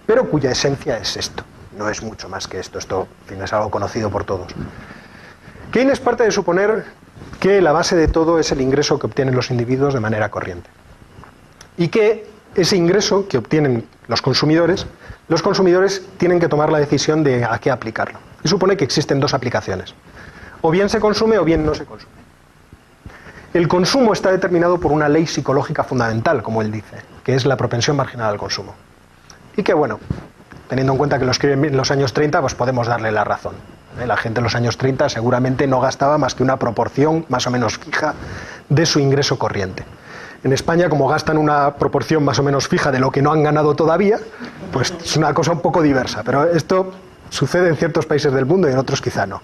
pero cuya esencia es esto, no es mucho más que esto, en fin, es algo conocido por todos. Keynes parte de suponer que la base de todo es el ingreso que obtienen los individuos de manera corriente, y que ese ingreso que obtienen los consumidores tienen que tomar la decisión de a qué aplicarlo, y supone que existen dos aplicaciones, o bien se consume o bien no se consume. El consumo está determinado por una ley psicológica fundamental, como él dice, que es la propensión marginal al consumo. Y que, bueno, teniendo en cuenta que lo escribe en los años 30, pues podemos darle la razón. La gente en los años 30 seguramente no gastaba más que una proporción más o menos fija de su ingreso corriente. En España, como gastan una proporción más o menos fija de lo que no han ganado todavía, pues es una cosa un poco diversa. Pero esto sucede en ciertos países del mundo y en otros quizá no.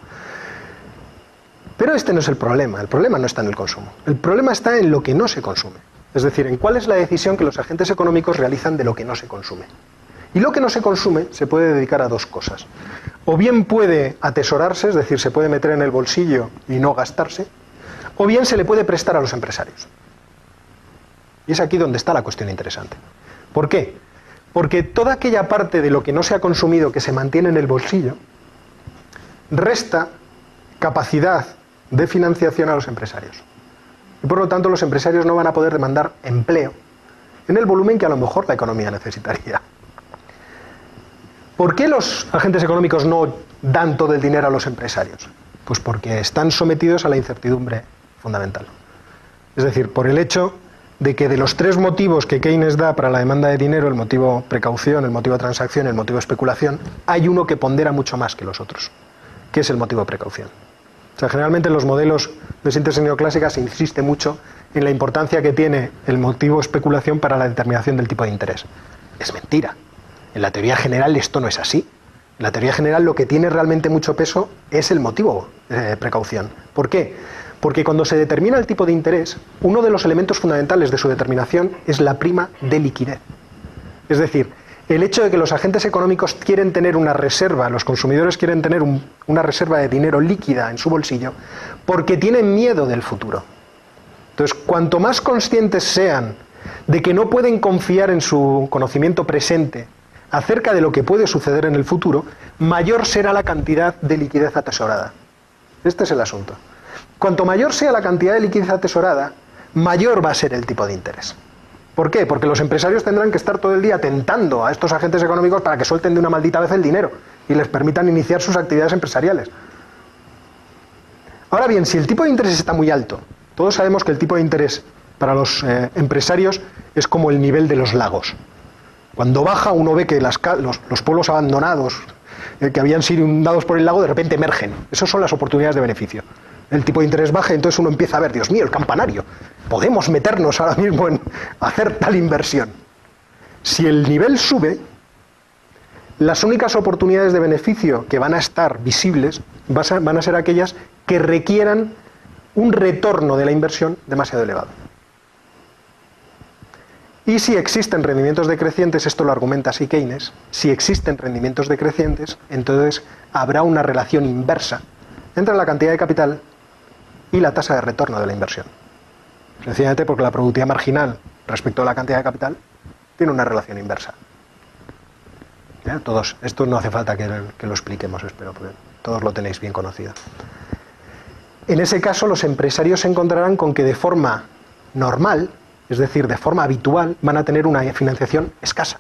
Pero este no es el problema no está en el consumo. El problema está en lo que no se consume. Es decir, en cuál es la decisión que los agentes económicos realizan de lo que no se consume. Y lo que no se consume se puede dedicar a dos cosas. O bien puede atesorarse, es decir, se puede meter en el bolsillo y no gastarse, o bien se le puede prestar a los empresarios. Y es aquí donde está la cuestión interesante. ¿Por qué? Porque toda aquella parte de lo que no se ha consumido que se mantiene en el bolsillo resta capacidad de financiación a los empresarios. Y por lo tanto los empresarios no van a poder demandar empleo en el volumen que a lo mejor la economía necesitaría. ¿Por qué los agentes económicos no dan todo el dinero a los empresarios? Pues porque están sometidos a la incertidumbre fundamental. Es decir, por el hecho de que de los tres motivos que Keynes da para la demanda de dinero, el motivo precaución, el motivo transacción y el motivo especulación, hay uno que pondera mucho más que los otros, que es el motivo precaución. O sea, generalmente en los modelos de síntesis neoclásica se insiste mucho en la importancia que tiene el motivo especulación para la determinación del tipo de interés. Es mentira. En la teoría general esto no es así. En la teoría general lo que tiene realmente mucho peso es el motivo precaución. ¿Por qué? Porque cuando se determina el tipo de interés, uno de los elementos fundamentales de su determinación es la prima de liquidez. Es decir, el hecho de que los agentes económicos quieren tener una reserva, los consumidores quieren tener una reserva de dinero líquida en su bolsillo, porque tienen miedo del futuro. Entonces, cuanto más conscientes sean de que no pueden confiar en su conocimiento presente acerca de lo que puede suceder en el futuro, mayor será la cantidad de liquidez atesorada. Este es el asunto. Cuanto mayor sea la cantidad de liquidez atesorada, mayor va a ser el tipo de interés. ¿Por qué? Porque los empresarios tendrán que estar todo el día tentando a estos agentes económicos para que suelten de una maldita vez el dinero y les permitan iniciar sus actividades empresariales. Ahora bien, si el tipo de interés está muy alto, todos sabemos que el tipo de interés para los empresarios es como el nivel de los lagos. Cuando baja, uno ve que los pueblos abandonados que habían sido inundados por el lago de repente emergen. Esas son las oportunidades de beneficio. El tipo de interés baja y entonces uno empieza a ver, Dios mío, el campanario. Podemos meternos ahora mismo en hacer tal inversión. Si el nivel sube, las únicas oportunidades de beneficio que van a estar visibles van a ser aquellas que requieran un retorno de la inversión demasiado elevado. Y si existen rendimientos decrecientes, esto lo argumenta así Keynes, si existen rendimientos decrecientes, entonces habrá una relación inversa entre la cantidad de capital y la tasa de retorno de la inversión. Sencillamente porque la productividad marginal respecto a la cantidad de capital tiene una relación inversa. ¿Ya? Todos, esto no hace falta que lo expliquemos, espero, porque todos lo tenéis bien conocido. En ese caso, los empresarios se encontrarán con que de forma normal, es decir, de forma habitual, van a tener una financiación escasa,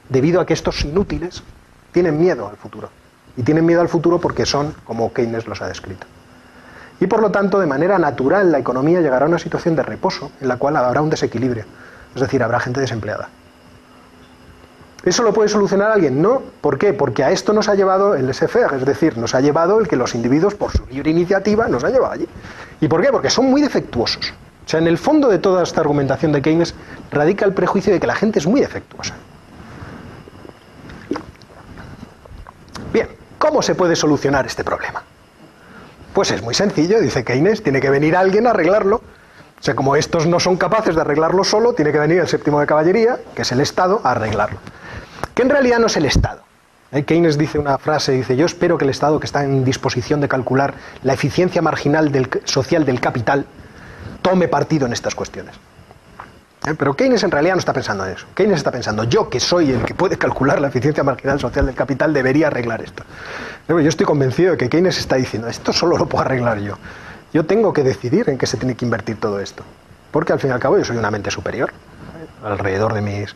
debido a que estos inútiles tienen miedo al futuro. Y tienen miedo al futuro porque son como Keynes los ha descrito. Y por lo tanto, de manera natural, la economía llegará a una situación de reposo, en la cual habrá un desequilibrio. Es decir, habrá gente desempleada. ¿Eso lo puede solucionar alguien? No. ¿Por qué? Porque a esto nos ha llevado el laissez-faire, es decir, nos ha llevado el que los individuos, por su libre iniciativa, nos ha llevado allí. ¿Y por qué? Porque son muy defectuosos. O sea, en el fondo de toda esta argumentación de Keynes radica el prejuicio de que la gente es muy defectuosa. Bien, ¿cómo se puede solucionar este problema? Pues es muy sencillo, dice Keynes, tiene que venir alguien a arreglarlo. O sea, como estos no son capaces de arreglarlo solo, tiene que venir el séptimo de caballería, que es el Estado, a arreglarlo. Que en realidad no es el Estado. Keynes dice una frase, dice, yo espero que el Estado, que está en disposición de calcular la eficiencia marginal social del capital, tome partido en estas cuestiones. Pero Keynes en realidad no está pensando en eso. Keynes está pensando, yo que soy el que puede calcular la eficiencia marginal social del capital, debería arreglar esto. Yo estoy convencido de que Keynes está diciendo, esto solo lo puedo arreglar yo. Yo tengo que decidir en qué se tiene que invertir todo esto. Porque al fin y al cabo yo soy una mente superior, alrededor de mis...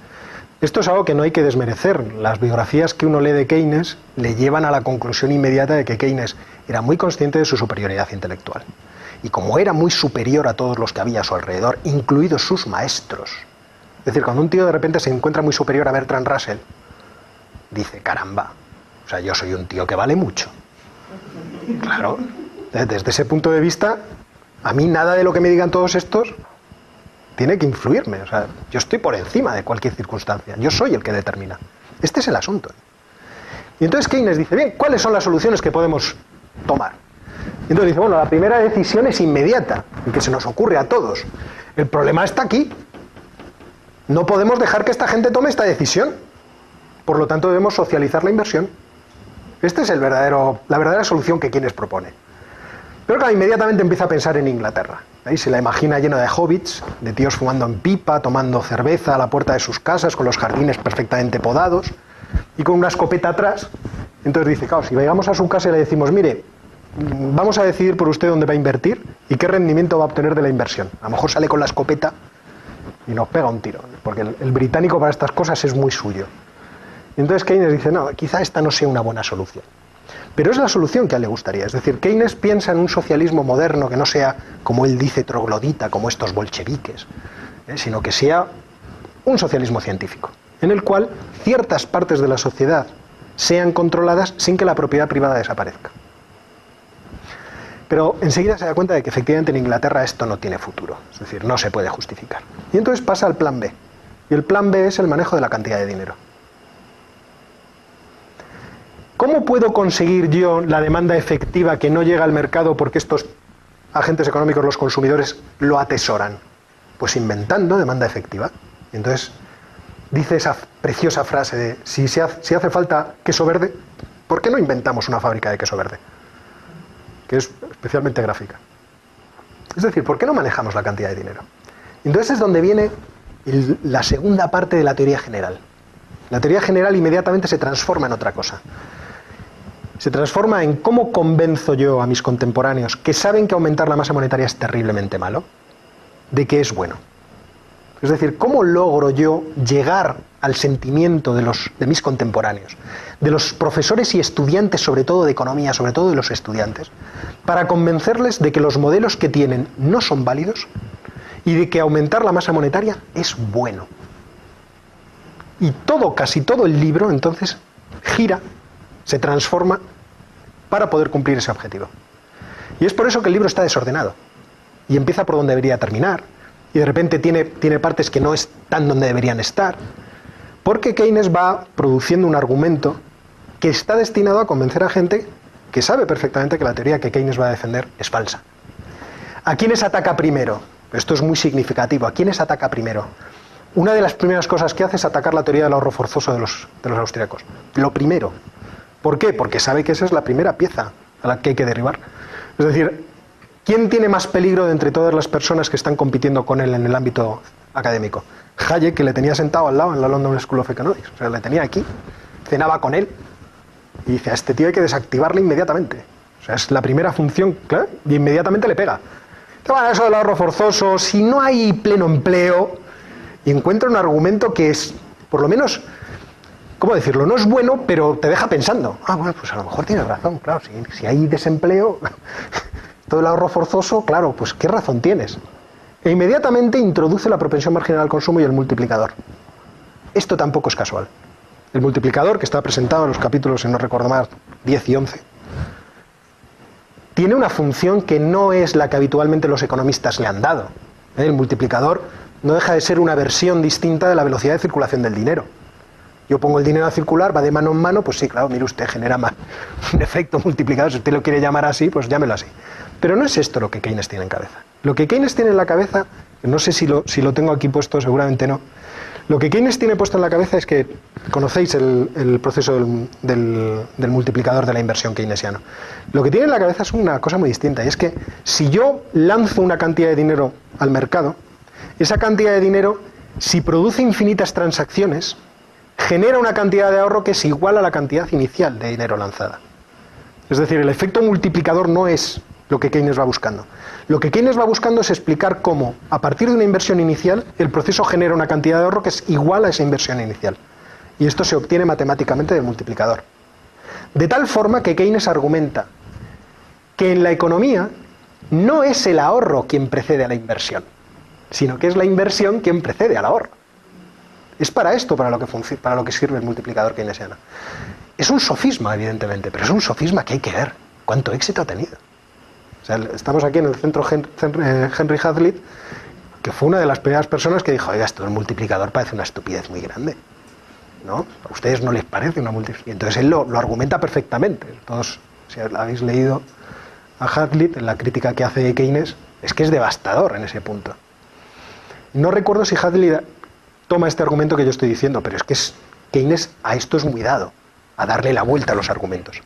Esto es algo que no hay que desmerecer. Las biografías que uno lee de Keynes le llevan a la conclusión inmediata de que Keynes era muy consciente de su superioridad intelectual. Y como era muy superior a todos los que había a su alrededor, incluidos sus maestros. Es decir, cuando un tío de repente se encuentra muy superior a Bertrand Russell, dice, caramba, o sea, yo soy un tío que vale mucho. Claro, desde ese punto de vista, a mí nada de lo que me digan todos estos tiene que influirme. O sea, yo estoy por encima de cualquier circunstancia. Yo soy el que determina. Este es el asunto. Y entonces Keynes dice, bien, ¿cuáles son las soluciones que podemos tomar? Y entonces dice, bueno, la primera decisión es inmediata, y que se nos ocurre a todos. El problema está aquí. No podemos dejar que esta gente tome esta decisión. Por lo tanto, debemos socializar la inversión. Esta es la verdadera solución que Keynes propone. Pero claro, inmediatamente empieza a pensar en Inglaterra. Ahí se la imagina llena de hobbits, de tíos fumando en pipa, tomando cerveza a la puerta de sus casas, con los jardines perfectamente podados, y con una escopeta atrás. Entonces dice, claro, si llegamos a su casa y le decimos, mire, vamos a decidir por usted dónde va a invertir y qué rendimiento va a obtener de la inversión. A lo mejor sale con la escopeta y nos pega un tiro, porque el británico para estas cosas es muy suyo. Y entonces Keynes dice, no, quizá esta no sea una buena solución. Pero es la solución que a él le gustaría. Es decir, Keynes piensa en un socialismo moderno que no sea, como él dice, troglodita, como estos bolcheviques, sino que sea un socialismo científico, en el cual ciertas partes de la sociedad sean controladas sin que la propiedad privada desaparezca. Pero enseguida se da cuenta de que efectivamente en Inglaterra esto no tiene futuro, es decir, no se puede justificar. Y entonces pasa al plan B, y el plan B es el manejo de la cantidad de dinero. ¿Cómo puedo conseguir yo la demanda efectiva que no llega al mercado porque estos agentes económicos, los consumidores, lo atesoran? Pues inventando demanda efectiva. Y entonces dice esa preciosa frase de si hace falta queso verde, ¿por qué no inventamos una fábrica de queso verde? Que es especialmente gráfica. Es decir, ¿por qué no manejamos la cantidad de dinero? Entonces es donde viene la segunda parte de la teoría general. La teoría general inmediatamente se transforma en otra cosa. Se transforma en cómo convenzo yo a mis contemporáneos que saben que aumentar la masa monetaria es terriblemente malo, de que es bueno. Es decir, cómo logro yo llegar al sentimiento de mis contemporáneos, de los profesores y estudiantes, sobre todo de economía, sobre todo de los estudiantes, para convencerles de que los modelos que tienen no son válidos y de que aumentar la masa monetaria es bueno. Y casi todo el libro entonces gira, se transforma para poder cumplir ese objetivo. Y es por eso que el libro está desordenado y empieza por donde debería terminar y de repente tiene partes que no están donde deberían estar, porque Keynes va produciendo un argumento que está destinado a convencer a gente que sabe perfectamente que la teoría que Keynes va a defender es falsa. ¿A quiénes ataca primero? Esto es muy significativo. ¿A quiénes ataca primero? Una de las primeras cosas que hace es atacar la teoría del ahorro forzoso de los austríacos. Lo primero. ¿Por qué? Porque sabe que esa es la primera pieza a la que hay que derribar. Es decir, ¿quién tiene más peligro de entre todas las personas que están compitiendo con él en el ámbito académico? Hayek, que le tenía sentado al lado en la London School of Economics. O sea, le tenía aquí, cenaba con él y dice, a este tío hay que desactivarle inmediatamente. O sea, es la primera función, claro, y inmediatamente le pega. Bueno, eso del ahorro forzoso, si no hay pleno empleo, y encuentra un argumento que es, por lo menos, ¿cómo decirlo? No es bueno, pero te deja pensando. Ah, bueno, pues a lo mejor tienes razón, claro, si hay desempleo, todo el ahorro forzoso, claro, pues ¿qué razón tienes? E inmediatamente introduce la propensión marginal al consumo y el multiplicador. Esto tampoco es casual. El multiplicador, que está presentado en los capítulos, si no recuerdo más, 10 y 11, tiene una función que no es la que habitualmente los economistas le han dado. El multiplicador no deja de ser una versión distinta de la velocidad de circulación del dinero. Yo pongo el dinero a circular, va de mano en mano, pues sí, claro, mire usted, genera más un efecto multiplicador. Si usted lo quiere llamar así, pues llámelo así. Pero no es esto lo que Keynes tiene en cabeza. Lo que Keynes tiene en la cabeza, no sé si lo tengo aquí puesto, seguramente no. Lo que Keynes tiene puesto en la cabeza es que conocéis el proceso del multiplicador de la inversión keynesiano. Lo que tiene en la cabeza es una cosa muy distinta, y es que si yo lanzo una cantidad de dinero al mercado, esa cantidad de dinero, si produce infinitas transacciones, genera una cantidad de ahorro que es igual a la cantidad inicial de dinero lanzada. Es decir, el efecto multiplicador no es lo que Keynes va buscando. Lo que Keynes va buscando es explicar cómo, a partir de una inversión inicial, el proceso genera una cantidad de ahorro que es igual a esa inversión inicial. Y esto se obtiene matemáticamente del multiplicador. De tal forma que Keynes argumenta que en la economía no es el ahorro quien precede a la inversión, sino que es la inversión quien precede al ahorro. Es para esto para lo que sirve el multiplicador keynesiano. Es un sofisma, evidentemente, pero es un sofisma que hay que ver cuánto éxito ha tenido. O sea, estamos aquí en el centro Henry Hazlitt, que fue una de las primeras personas que dijo, oiga, esto del multiplicador parece una estupidez muy grande, ¿no? ¿A ustedes no les parece una multiplicación? Y entonces él lo argumenta perfectamente. Todos, si habéis leído a Hazlitt, en la crítica que hace de Keynes, es que es devastador en ese punto. No recuerdo si Hazlitt toma este argumento que yo estoy diciendo, pero es que Keynes a esto es muy dado, a darle la vuelta a los argumentos.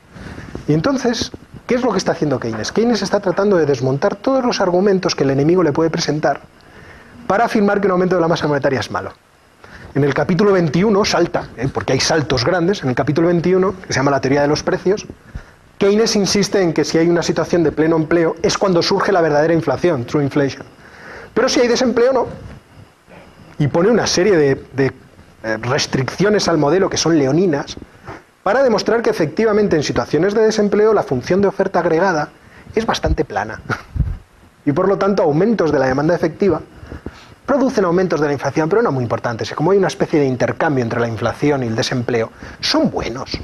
Y entonces, ¿qué es lo que está haciendo Keynes? Keynes está tratando de desmontar todos los argumentos que el enemigo le puede presentar para afirmar que un aumento de la masa monetaria es malo. En el capítulo 21 salta, porque hay saltos grandes, en el capítulo 21, que se llama la teoría de los precios, Keynes insiste en que si hay una situación de pleno empleo es cuando surge la verdadera inflación, true inflation. Pero si hay desempleo, no. Y pone una serie de restricciones al modelo que son leoninas para demostrar que efectivamente en situaciones de desempleo la función de oferta agregada es bastante plana. Y por lo tanto aumentos de la demanda efectiva producen aumentos de la inflación, pero no muy importantes. Como hay una especie de intercambio entre la inflación y el desempleo, son buenos.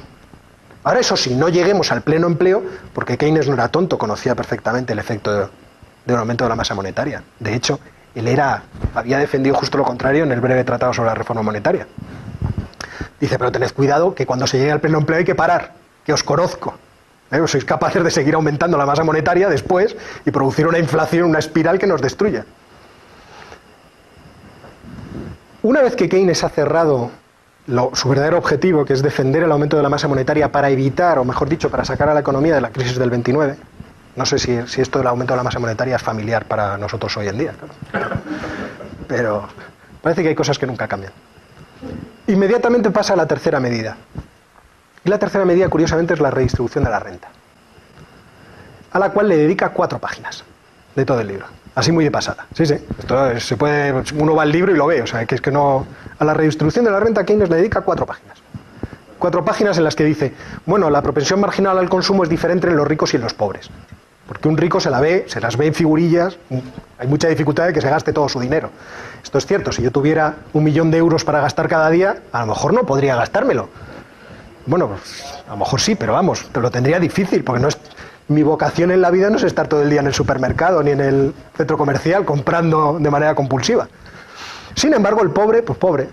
Ahora, eso sí, no lleguemos al pleno empleo, porque Keynes no era tonto, conocía perfectamente el efecto de un aumento de la masa monetaria. De hecho, él había defendido justo lo contrario en el breve tratado sobre la reforma monetaria. Dice, pero tened cuidado que cuando se llegue al pleno empleo hay que parar, que os conozco. Sois capaces de seguir aumentando la masa monetaria después y producir una inflación, una espiral que nos destruya. Una vez que Keynes ha cerrado su verdadero objetivo, que es defender el aumento de la masa monetaria para evitar, o mejor dicho, para sacar a la economía de la crisis del 29, no sé si esto del aumento de la masa monetaria es familiar para nosotros hoy en día, claro. Pero parece que hay cosas que nunca cambian. Inmediatamente pasa a la tercera medida. Y la tercera medida, curiosamente, es la redistribución de la renta, a la cual le dedica 4 páginas de todo el libro. Así muy de pasada. Sí. Esto se puede, uno va al libro y lo ve. O sea, que es que no. A la redistribución de la renta Keynes le dedica 4 páginas. 4 páginas en las que dice, bueno, la propensión marginal al consumo es diferente en los ricos y en los pobres. Porque un rico se las ve en figurillas, hay mucha dificultad de que se gaste todo su dinero. Esto es cierto, si yo tuviera 1.000.000 de euros para gastar cada día, a lo mejor no podría gastármelo. Bueno, pues, a lo mejor sí, pero vamos, te lo tendría difícil, porque no es... Mi vocación en la vida no es estar todo el día en el supermercado ni en el centro comercial comprando de manera compulsiva. Sin embargo, el pobre, pues pobre,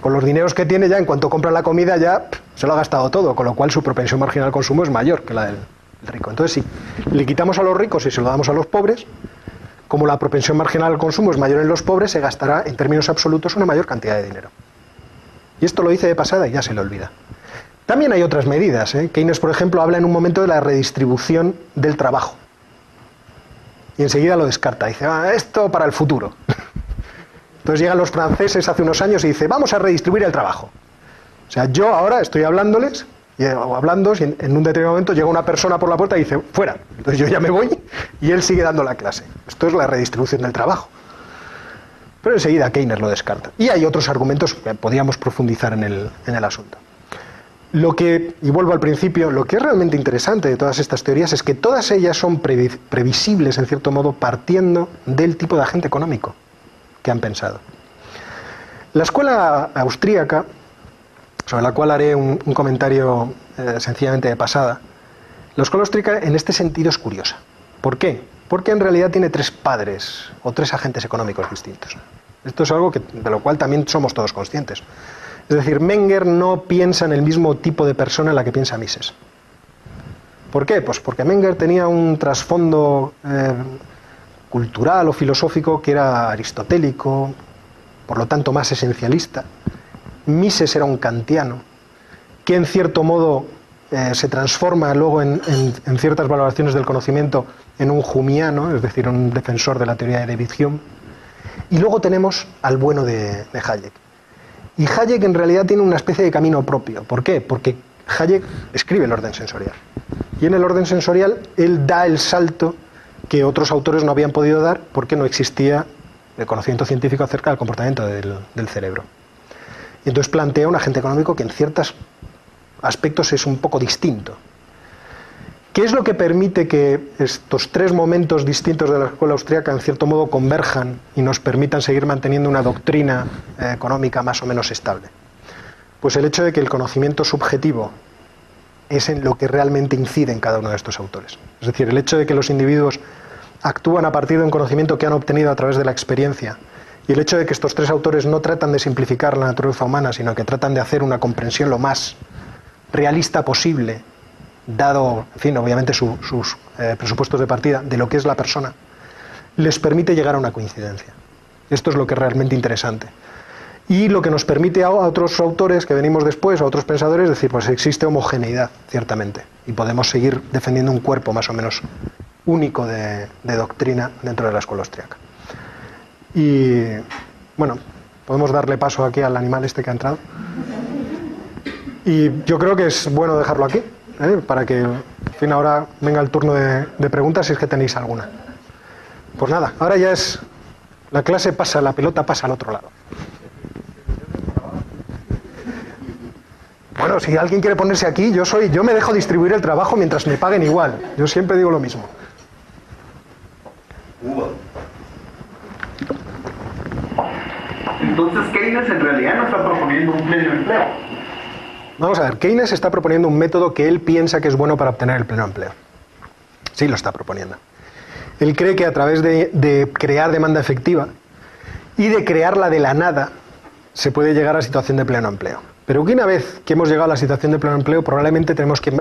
con los dineros que tiene ya, en cuanto compra la comida ya se lo ha gastado todo, con lo cual su propensión marginal al consumo es mayor que la del rico. Entonces, si le quitamos a los ricos y se lo damos a los pobres, como la propensión marginal al consumo es mayor en los pobres, se gastará en términos absolutos una mayor cantidad de dinero. Y esto lo dice de pasada y ya se le olvida. También hay otras medidas. Keynes, por ejemplo, habla en un momento de la redistribución del trabajo. Y enseguida lo descarta. Dice, esto para el futuro. Entonces llegan los franceses hace unos años y dice, vamos a redistribuir el trabajo. O sea, yo ahora estoy hablándoles, y en un determinado momento llega una persona por la puerta y dice, fuera. Entonces yo ya me voy y él sigue dando la clase. Esto es la redistribución del trabajo. Pero enseguida Keynes lo descarta. Y hay otros argumentos que podríamos profundizar en el asunto. Y vuelvo al principio, lo que es realmente interesante de todas estas teorías es que todas ellas son previsibles, en cierto modo, partiendo del tipo de agente económico que han pensado. La escuela austríaca, sobre la cual haré un comentario sencillamente de pasada, la escuela austríaca en este sentido es curiosa. ¿Por qué? Porque en realidad tiene 3 padres o 3 agentes económicos distintos. Esto es algo de lo cual también somos todos conscientes. Es decir, Menger no piensa en el mismo tipo de persona en la que piensa Mises. ¿Por qué? Pues porque Menger tenía un trasfondo cultural o filosófico que era aristotélico, por lo tanto más esencialista. Mises era un kantiano, que en cierto modo se transforma luego en ciertas valoraciones del conocimiento en un humiano, es decir, un defensor de la teoría de David Hume. Y luego tenemos al bueno de Hayek. Y Hayek en realidad tiene una especie de camino propio. ¿Por qué? Porque Hayek escribe el orden sensorial. Y en el orden sensorial él da el salto que otros autores no habían podido dar porque no existía el conocimiento científico acerca del comportamiento del cerebro. Y entonces plantea un agente económico que en ciertos aspectos es un poco distinto. ¿Qué es lo que permite que estos 3 momentos distintos de la escuela austríaca en cierto modo converjan y nos permitan seguir manteniendo una doctrina económica más o menos estable? Pues el hecho de que el conocimiento subjetivo es en lo que realmente incide en cada uno de estos autores. Es decir, el hecho de que los individuos actúan a partir de un conocimiento que han obtenido a través de la experiencia, y el hecho de que estos 3 autores no tratan de simplificar la naturaleza humana, sino que tratan de hacer una comprensión lo más realista posible, dado, en fin, obviamente sus presupuestos de partida, de lo que es la persona, les permite llegar a una coincidencia. Esto es lo que es realmente interesante. Y lo que nos permite a otros autores que venimos después, a otros pensadores, decir, pues existe homogeneidad, ciertamente, y podemos seguir defendiendo un cuerpo más o menos único de doctrina dentro de la escuela austríaca. Y, bueno, podemos darle paso aquí al animal este que ha entrado. Y yo creo que es bueno dejarlo aquí. para que, en fin, ahora venga el turno de preguntas si es que tenéis alguna. Pues nada, ahora ya es la clase pasa, la pelota pasa al otro lado. Bueno, si alguien quiere ponerse aquí, yo me dejo distribuir el trabajo mientras me paguen igual. Yo siempre digo lo mismo.
Entonces Keynes en realidad no está proponiendo un pleno empleo.
Vamos a ver, Keynes está proponiendo un método que él piensa que es bueno para obtener el pleno empleo. Sí lo está proponiendo. Él cree que a través de crear demanda efectiva y de crearla de la nada se puede llegar a la situación de pleno empleo. Pero que una vez que hemos llegado a la situación de pleno empleo, probablemente tenemos que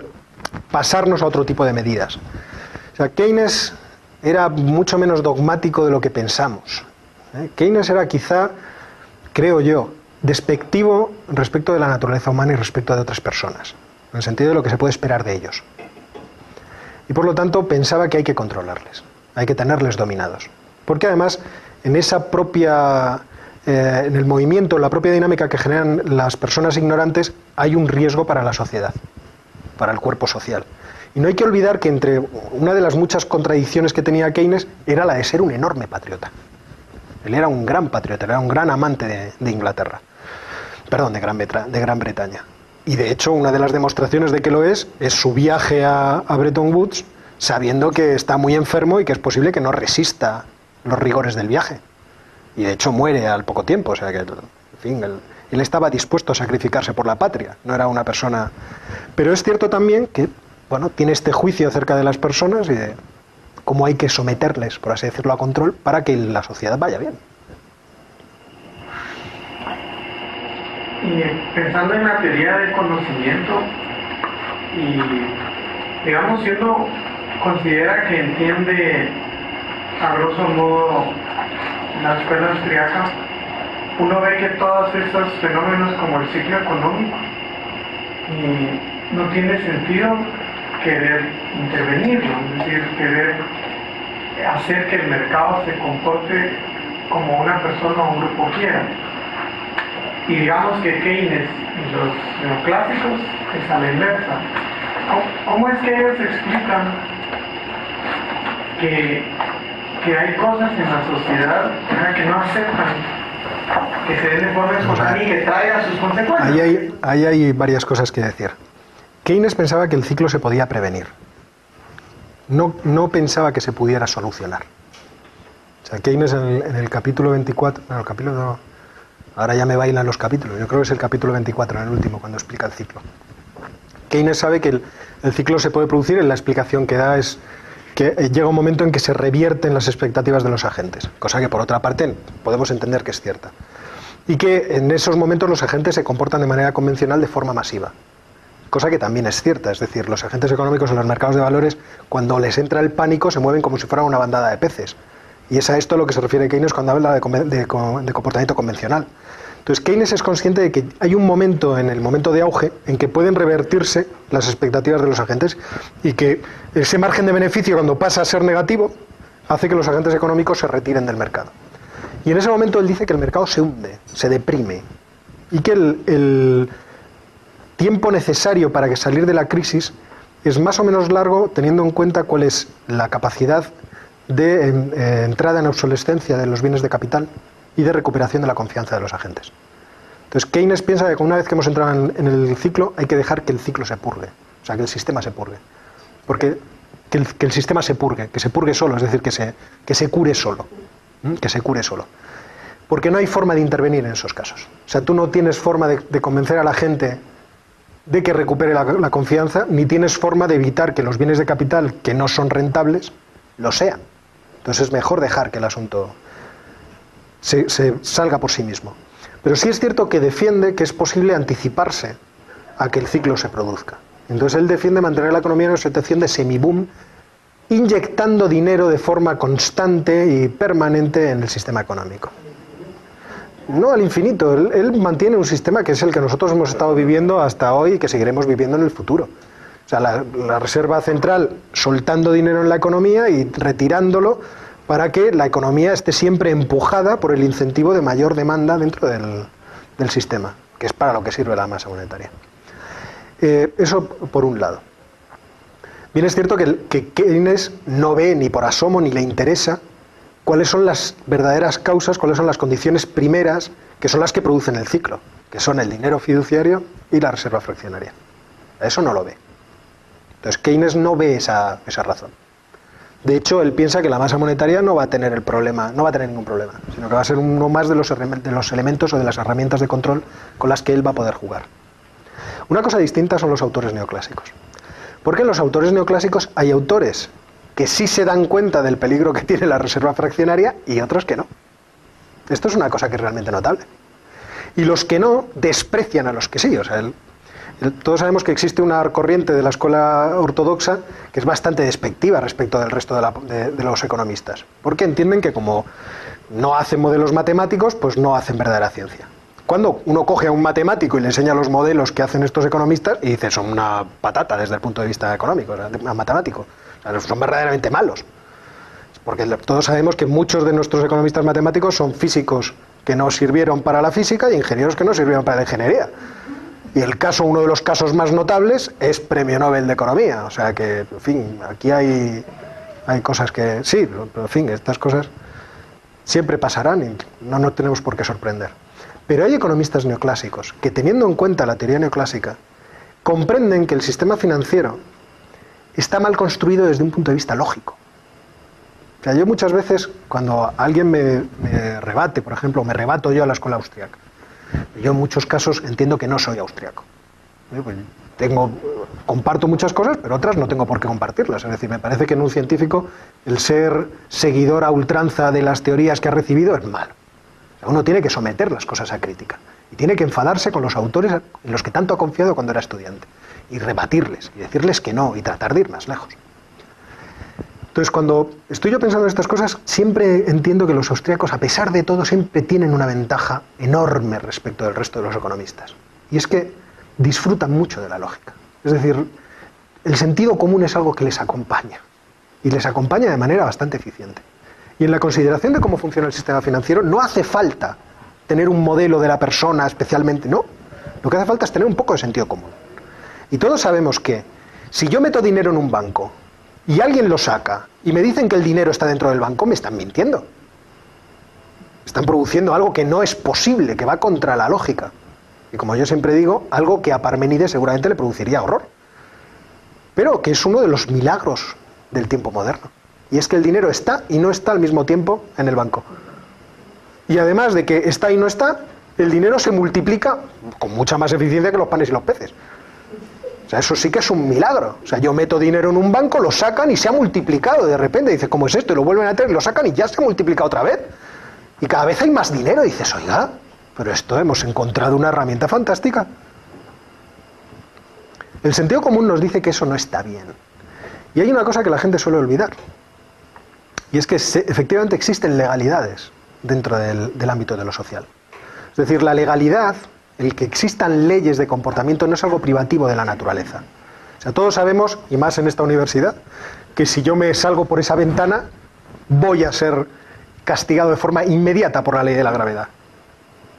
pasarnos a otro tipo de medidas. O sea, Keynes era mucho menos dogmático de lo que pensamos. Keynes era quizá, creo yo, despectivo respecto de la naturaleza humana y respecto de otras personas, en el sentido de lo que se puede esperar de ellos. Y por lo tanto pensaba que hay que controlarles, hay que tenerles dominados. Porque además, en esa propia, en el movimiento, en la propia dinámica que generan las personas ignorantes, hay un riesgo para la sociedad, para el cuerpo social. Y no hay que olvidar que entre una de las muchas contradicciones que tenía Keynes era la de ser un enorme patriota. Él era un gran patriota, era un gran amante de Inglaterra. Perdón, de Gran Bretaña. Y de hecho, una de las demostraciones de que lo es su viaje a Bretton Woods, sabiendo que está muy enfermo y que es posible que no resista los rigores del viaje. Y de hecho muere al poco tiempo, o sea que, en fin, él estaba dispuesto a sacrificarse por la patria, no era una persona... Pero es cierto también que, bueno, tiene este juicio acerca de las personas y de cómo hay que someterles, por así decirlo, a control para que la sociedad vaya bien.
Y pensando en la teoría del conocimiento, y digamos, si uno considera que entiende a grosso modo la escuela austriaca, uno ve que todos estos fenómenos como el ciclo económico no tiene sentido querer intervenirlo, es decir, querer hacer que el mercado se comporte como una persona o un grupo quiera. Y digamos que Keynes y los neoclásicos es a la inversa. ¿Cómo es que ellos explican que hay cosas en la sociedad que no aceptan que se den de forma espontánea y que traigan sus consecuencias?
Ahí hay varias cosas que decir. Keynes pensaba que el ciclo se podía prevenir. No pensaba que se pudiera solucionar. O sea, Keynes en el capítulo 24... No, el capítulo no... Ahora ya me bailan los capítulos. Yo creo que es el capítulo 24, en el último, cuando explica el ciclo. Keynes sabe que el ciclo se puede producir, y la explicación que da es que llega un momento en que se revierten las expectativas de los agentes, cosa que por otra parte podemos entender que es cierta. Y que en esos momentos los agentes se comportan de manera convencional de forma masiva, cosa que también es cierta. Es decir, los agentes económicos en los mercados de valores, cuando les entra el pánico, se mueven como si fuera una bandada de peces. Y es a esto a lo que se refiere Keynes cuando habla de comportamiento convencional. Entonces, Keynes es consciente de que hay un momento, en el momento de auge, en que pueden revertirse las expectativas de los agentes y que ese margen de beneficio, cuando pasa a ser negativo, hace que los agentes económicos se retiren del mercado. Y en ese momento él dice que el mercado se hunde, se deprime, y que el tiempo necesario para salir de la crisis es más o menos largo, teniendo en cuenta cuál es la capacidad de entrada en obsolescencia de los bienes de capital y de recuperación de la confianza de los agentes. Entonces Keynes piensa que una vez que hemos entrado en el ciclo hay que dejar que el ciclo se purgue, o sea, que el sistema se purgue. Porque que el sistema se purgue solo, es decir, que se cure solo, que se cure solo. Porque no hay forma de intervenir en esos casos. O sea, tú no tienes forma de convencer a la gente de que recupere la confianza, ni tienes forma de evitar que los bienes de capital que no son rentables lo sean. Entonces es mejor dejar que el asunto se salga por sí mismo. Pero sí es cierto que defiende que es posible anticiparse a que el ciclo se produzca. Entonces él defiende mantener la economía en una situación de semi-boom, inyectando dinero de forma constante y permanente en el sistema económico. No al infinito, él mantiene un sistema que es el que nosotros hemos estado viviendo hasta hoy y que seguiremos viviendo en el futuro. O sea, la Reserva Central soltando dinero en la economía y retirándolo para que la economía esté siempre empujada por el incentivo de mayor demanda dentro del sistema, que es para lo que sirve la masa monetaria. Eso por un lado. Bien es cierto que Keynes no ve ni por asomo ni le interesa cuáles son las verdaderas causas, cuáles son las condiciones primeras que son las que producen el ciclo, que son el dinero fiduciario y la reserva fraccionaria. Eso no lo ve. Entonces Keynes no ve esa razón. De hecho, él piensa que la masa monetaria no va a tener el problema, no va a tener ningún problema, sino que va a ser uno más de los elementos o de las herramientas de control con las que él va a poder jugar. Una cosa distinta son los autores neoclásicos. Porque en los autores neoclásicos hay autores que sí se dan cuenta del peligro que tiene la reserva fraccionaria y otros que no. Esto es una cosa que es realmente notable. Y los que no desprecian a los que sí. O sea, todos sabemos que existe una corriente de la escuela ortodoxa que es bastante despectiva respecto del resto de los economistas. Porque entienden que como no hacen modelos matemáticos, pues no hacen verdadera ciencia. Cuando uno coge a un matemático y le enseña los modelos que hacen estos economistas, y dice, son una patata desde el punto de vista económico, matemático. O sea, son verdaderamente malos. Porque todos sabemos que muchos de nuestros economistas matemáticos son físicos que no sirvieron para la física y ingenieros que no sirvieron para la ingeniería. Y uno de los casos más notables es Premio Nobel de Economía. O sea que, en fin, aquí hay cosas que... Sí, pero en fin, estas cosas siempre pasarán y no nos tenemos por qué sorprender. Pero hay economistas neoclásicos que, teniendo en cuenta la teoría neoclásica, comprenden que el sistema financiero está mal construido desde un punto de vista lógico. O sea, yo muchas veces, cuando alguien me rebate, por ejemplo, me rebato yo a la escuela austríaca, yo en muchos casos entiendo que no soy austriaco. Pues comparto muchas cosas, pero otras no tengo por qué compartirlas. Es decir, me parece que en un científico el ser seguidor a ultranza de las teorías que ha recibido es malo. O sea, uno tiene que someter las cosas a crítica y tiene que enfadarse con los autores en los que tanto ha confiado cuando era estudiante y rebatirles y decirles que no y tratar de ir más lejos. Entonces, cuando estoy yo pensando en estas cosas, siempre entiendo que los austríacos, a pesar de todo, siempre tienen una ventaja enorme respecto del resto de los economistas. Y es que disfrutan mucho de la lógica. Es decir, el sentido común es algo que les acompaña. Y les acompaña de manera bastante eficiente. Y en la consideración de cómo funciona el sistema financiero, no hace falta tener un modelo de la persona especialmente, no. Lo que hace falta es tener un poco de sentido común. Y todos sabemos que si yo meto dinero en un banco y alguien lo saca y me dicen que el dinero está dentro del banco, me están mintiendo. Están produciendo algo que no es posible, que va contra la lógica. Y como yo siempre digo, algo que a Parménides seguramente le produciría horror. Pero que es uno de los milagros del tiempo moderno. Y es que el dinero está y no está al mismo tiempo en el banco. Y además de que está y no está, el dinero se multiplica con mucha más eficiencia que los panes y los peces. O sea, eso sí que es un milagro. O sea, yo meto dinero en un banco, lo sacan y se ha multiplicado de repente. Dices, ¿cómo es esto? Y lo vuelven a tener, lo sacan y ya se ha multiplicado otra vez. Y cada vez hay más dinero. Y dices, oiga, pero esto hemos encontrado una herramienta fantástica. El sentido común nos dice que eso no está bien. Y hay una cosa que la gente suele olvidar. Y es que efectivamente existen legalidades dentro del ámbito de lo social. Es decir, la legalidad, el que existan leyes de comportamiento, no es algo privativo de la naturaleza. O sea, todos sabemos, y más en esta universidad, que si yo me salgo por esa ventana, voy a ser castigado de forma inmediata por la ley de la gravedad.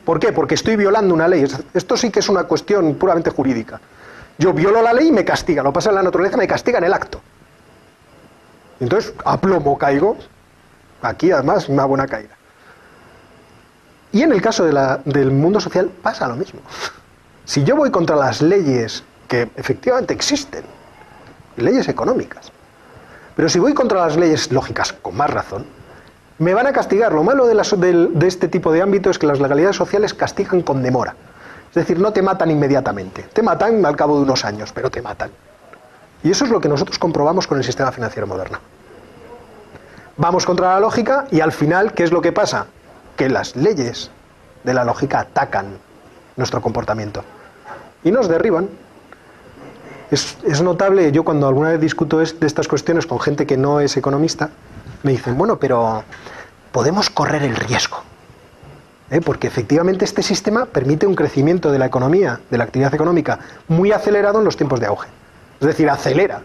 ¿Por qué? Porque estoy violando una ley. Esto sí que es una cuestión puramente jurídica. Yo violo la ley y me castiga. Lo que pasa en la naturaleza, me castiga en el acto. Entonces, a plomo caigo. Aquí, además, una buena caída. Y en el caso del mundo social pasa lo mismo. Si yo voy contra las leyes que efectivamente existen, leyes económicas, pero si voy contra las leyes lógicas, con más razón, me van a castigar. Lo malo de este tipo de ámbito es que las legalidades sociales castigan con demora. Es decir, no te matan inmediatamente. Te matan al cabo de unos años, pero te matan. Y eso es lo que nosotros comprobamos con el sistema financiero moderno. Vamos contra la lógica y al final, ¿qué es lo que pasa? Que las leyes de la lógica atacan nuestro comportamiento y nos derriban. Es notable, yo cuando alguna vez discuto de estas cuestiones con gente que no es economista, me dicen, bueno, pero podemos correr el riesgo, porque efectivamente este sistema permite un crecimiento de la economía, de la actividad económica, muy acelerado en los tiempos de auge. Es decir, acelera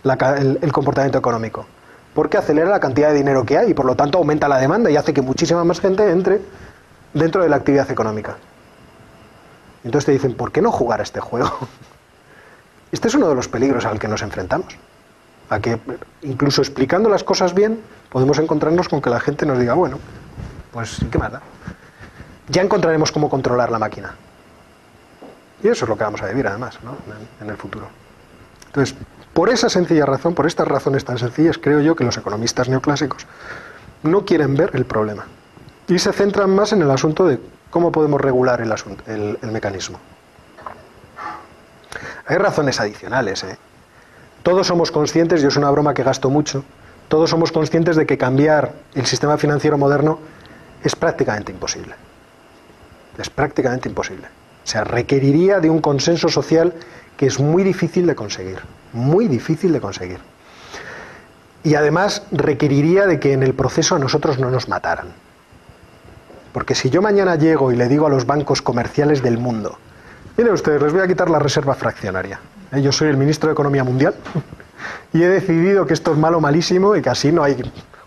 el comportamiento económico, porque acelera la cantidad de dinero que hay y por lo tanto aumenta la demanda y hace que muchísima más gente entre dentro de la actividad económica. Entonces te dicen, ¿por qué no jugar a este juego? Este es uno de los peligros al que nos enfrentamos. a que incluso explicando las cosas bien podemos encontrarnos con que la gente nos diga, bueno, pues ¿qué más da? Ya encontraremos cómo controlar la máquina. Y eso es lo que vamos a vivir además, ¿no? en el futuro. Entonces, por esa sencilla razón, por estas razones tan sencillas, creo yo que los economistas neoclásicos no quieren ver el problema y se centran más en el asunto de cómo podemos regular el mecanismo. Hay razones adicionales, ¿eh? Todos somos conscientes, yo es una broma que gasto mucho, todos somos conscientes de que cambiar el sistema financiero moderno es prácticamente imposible. Es prácticamente imposible. O sea, requeriría de un consenso social que es muy difícil de conseguir. Muy difícil de conseguir. Y además requeriría de que en el proceso a nosotros no nos mataran. Porque si yo mañana llego y le digo a los bancos comerciales del mundo, miren ustedes, les voy a quitar la reserva fraccionaria. Yo soy el ministro de Economía Mundial y he decidido que esto es malo, malísimo y que así no hay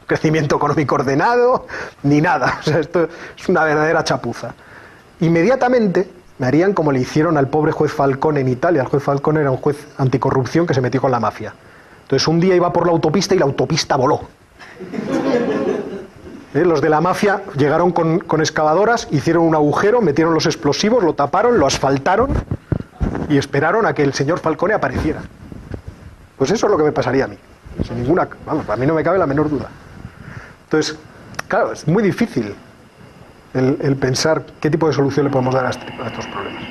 crecimiento económico ordenado ni nada. O sea, esto es una verdadera chapuza. Inmediatamente me harían como le hicieron al pobre juez Falcone en Italia. El juez Falcone era un juez anticorrupción que se metió con la mafia. Entonces un día iba por la autopista y la autopista voló. Los de la mafia llegaron con excavadoras, hicieron un agujero, metieron los explosivos, lo taparon, lo asfaltaron y esperaron a que el señor Falcone apareciera. Pues eso es lo que me pasaría a mí. Sin ninguna, vamos, a mí no me cabe la menor duda. Entonces, claro, es muy difícil el pensar qué tipo de solución le podemos dar a estos problemas.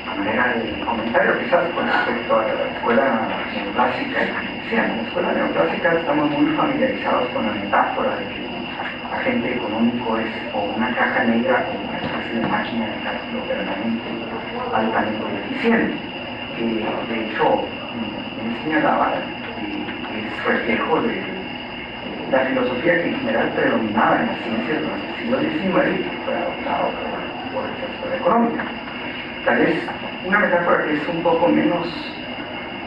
A manera de comentario, quizás con respecto a la escuela neoclásica y keynesiana. En la escuela neoclásica estamos muy familiarizados con la metáfora de que el agente económico es o una caja negra o una especie de máquina de cálculo permanente altamente eficiente. De hecho, me señalaba que es reflejo de la filosofía que en general predominaba en las ciencias durante el siglo XIX y que fue adoptada por esa escuela económica. Tal vez una metáfora que es un poco menos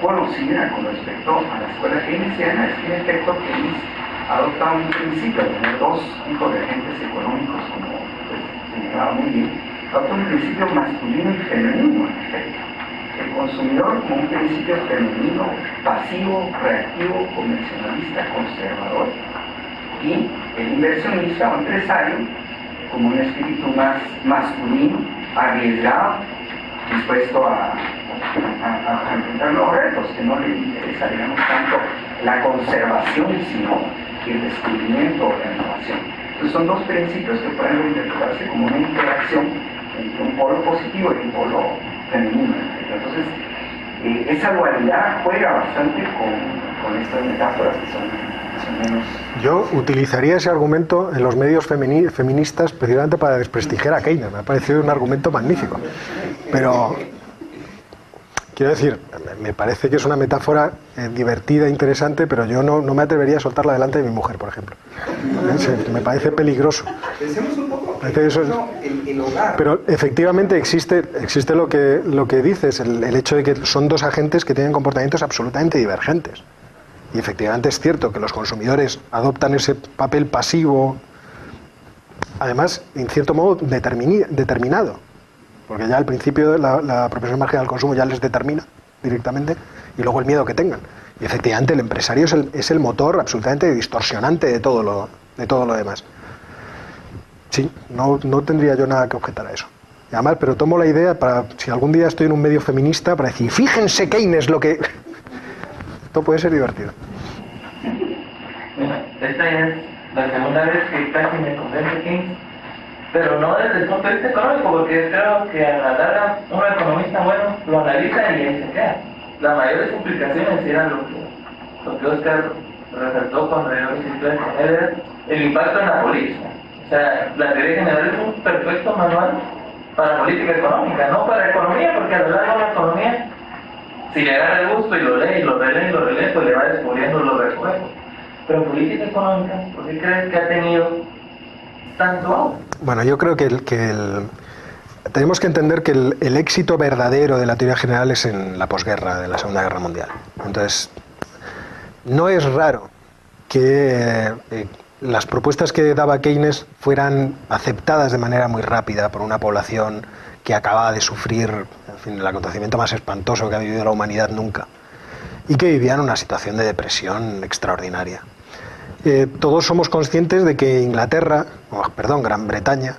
conocida con respecto a la escuela keynesiana es que en efecto Keynes adopta un principio de tener dos tipos de agentes económicos, como pues, señalaba muy bien, adopta un principio masculino y femenino en efecto. El consumidor como un principio femenino, pasivo, reactivo, convencionalista, conservador, y el inversionista o empresario como un espíritu más masculino, arriesgado, dispuesto a enfrentar los retos, que no le interesa, digamos, tanto la conservación, sino el descubrimiento o la innovación. Entonces son dos principios que pueden interpretarse como una interacción entre un polo positivo y un polo femenino. Entonces, esa dualidad juega bastante con estas metáforas que son menos...
Yo utilizaría ese argumento en los medios feministas precisamente para desprestigiar a Keynes. Me ha parecido un argumento magnífico. Pero, quiero decir, me parece que es una metáfora divertida, interesante, pero yo no me atrevería a soltarla delante de mi mujer, por ejemplo. Me parece peligroso.
Pensemos un poco
eso es...
el hogar.
Pero efectivamente existe lo que dices, el hecho de que son dos agentes que tienen comportamientos absolutamente divergentes. Y efectivamente es cierto que los consumidores adoptan ese papel pasivo, además, en cierto modo, determinado. Porque ya al principio la propensión marginal al consumo ya les determina directamente, y luego el miedo que tengan. Y efectivamente el empresario es el motor absolutamente distorsionante de todo lo demás. Sí, no tendría yo nada que objetar a eso. Y además, pero tomo la idea para, si algún día estoy en un medio feminista, para decir, fíjense Keynes lo que... Esto puede ser divertido.
Bueno, esta es la segunda vez que casi me convence Keynes, pero no desde el punto de vista económico, porque creo que a la larga un economista bueno lo analiza y ahí se queda. Las mayores implicaciones eran lo que Oscar resaltó cuando yo visité el impacto en la política. O sea, la teoría general es un perfecto manual para política económica, no para economía, porque a lo largo de la economía, si le agarra el gusto y lo lee, y lo relee, y lo relee, pues le va descubriendo los recuerdos. Pero en política económica, ¿por qué crees que ha tenido tanto auge?
Bueno, yo creo que tenemos que entender que el éxito verdadero de la teoría general es en la posguerra, de la Segunda Guerra Mundial. Entonces, no es raro que las propuestas que daba Keynes fueran aceptadas de manera muy rápida por una población que acababa de sufrir, en fin, el acontecimiento más espantoso que ha vivido la humanidad nunca, y que vivían una situación de depresión extraordinaria. Todos somos conscientes de que Gran Bretaña,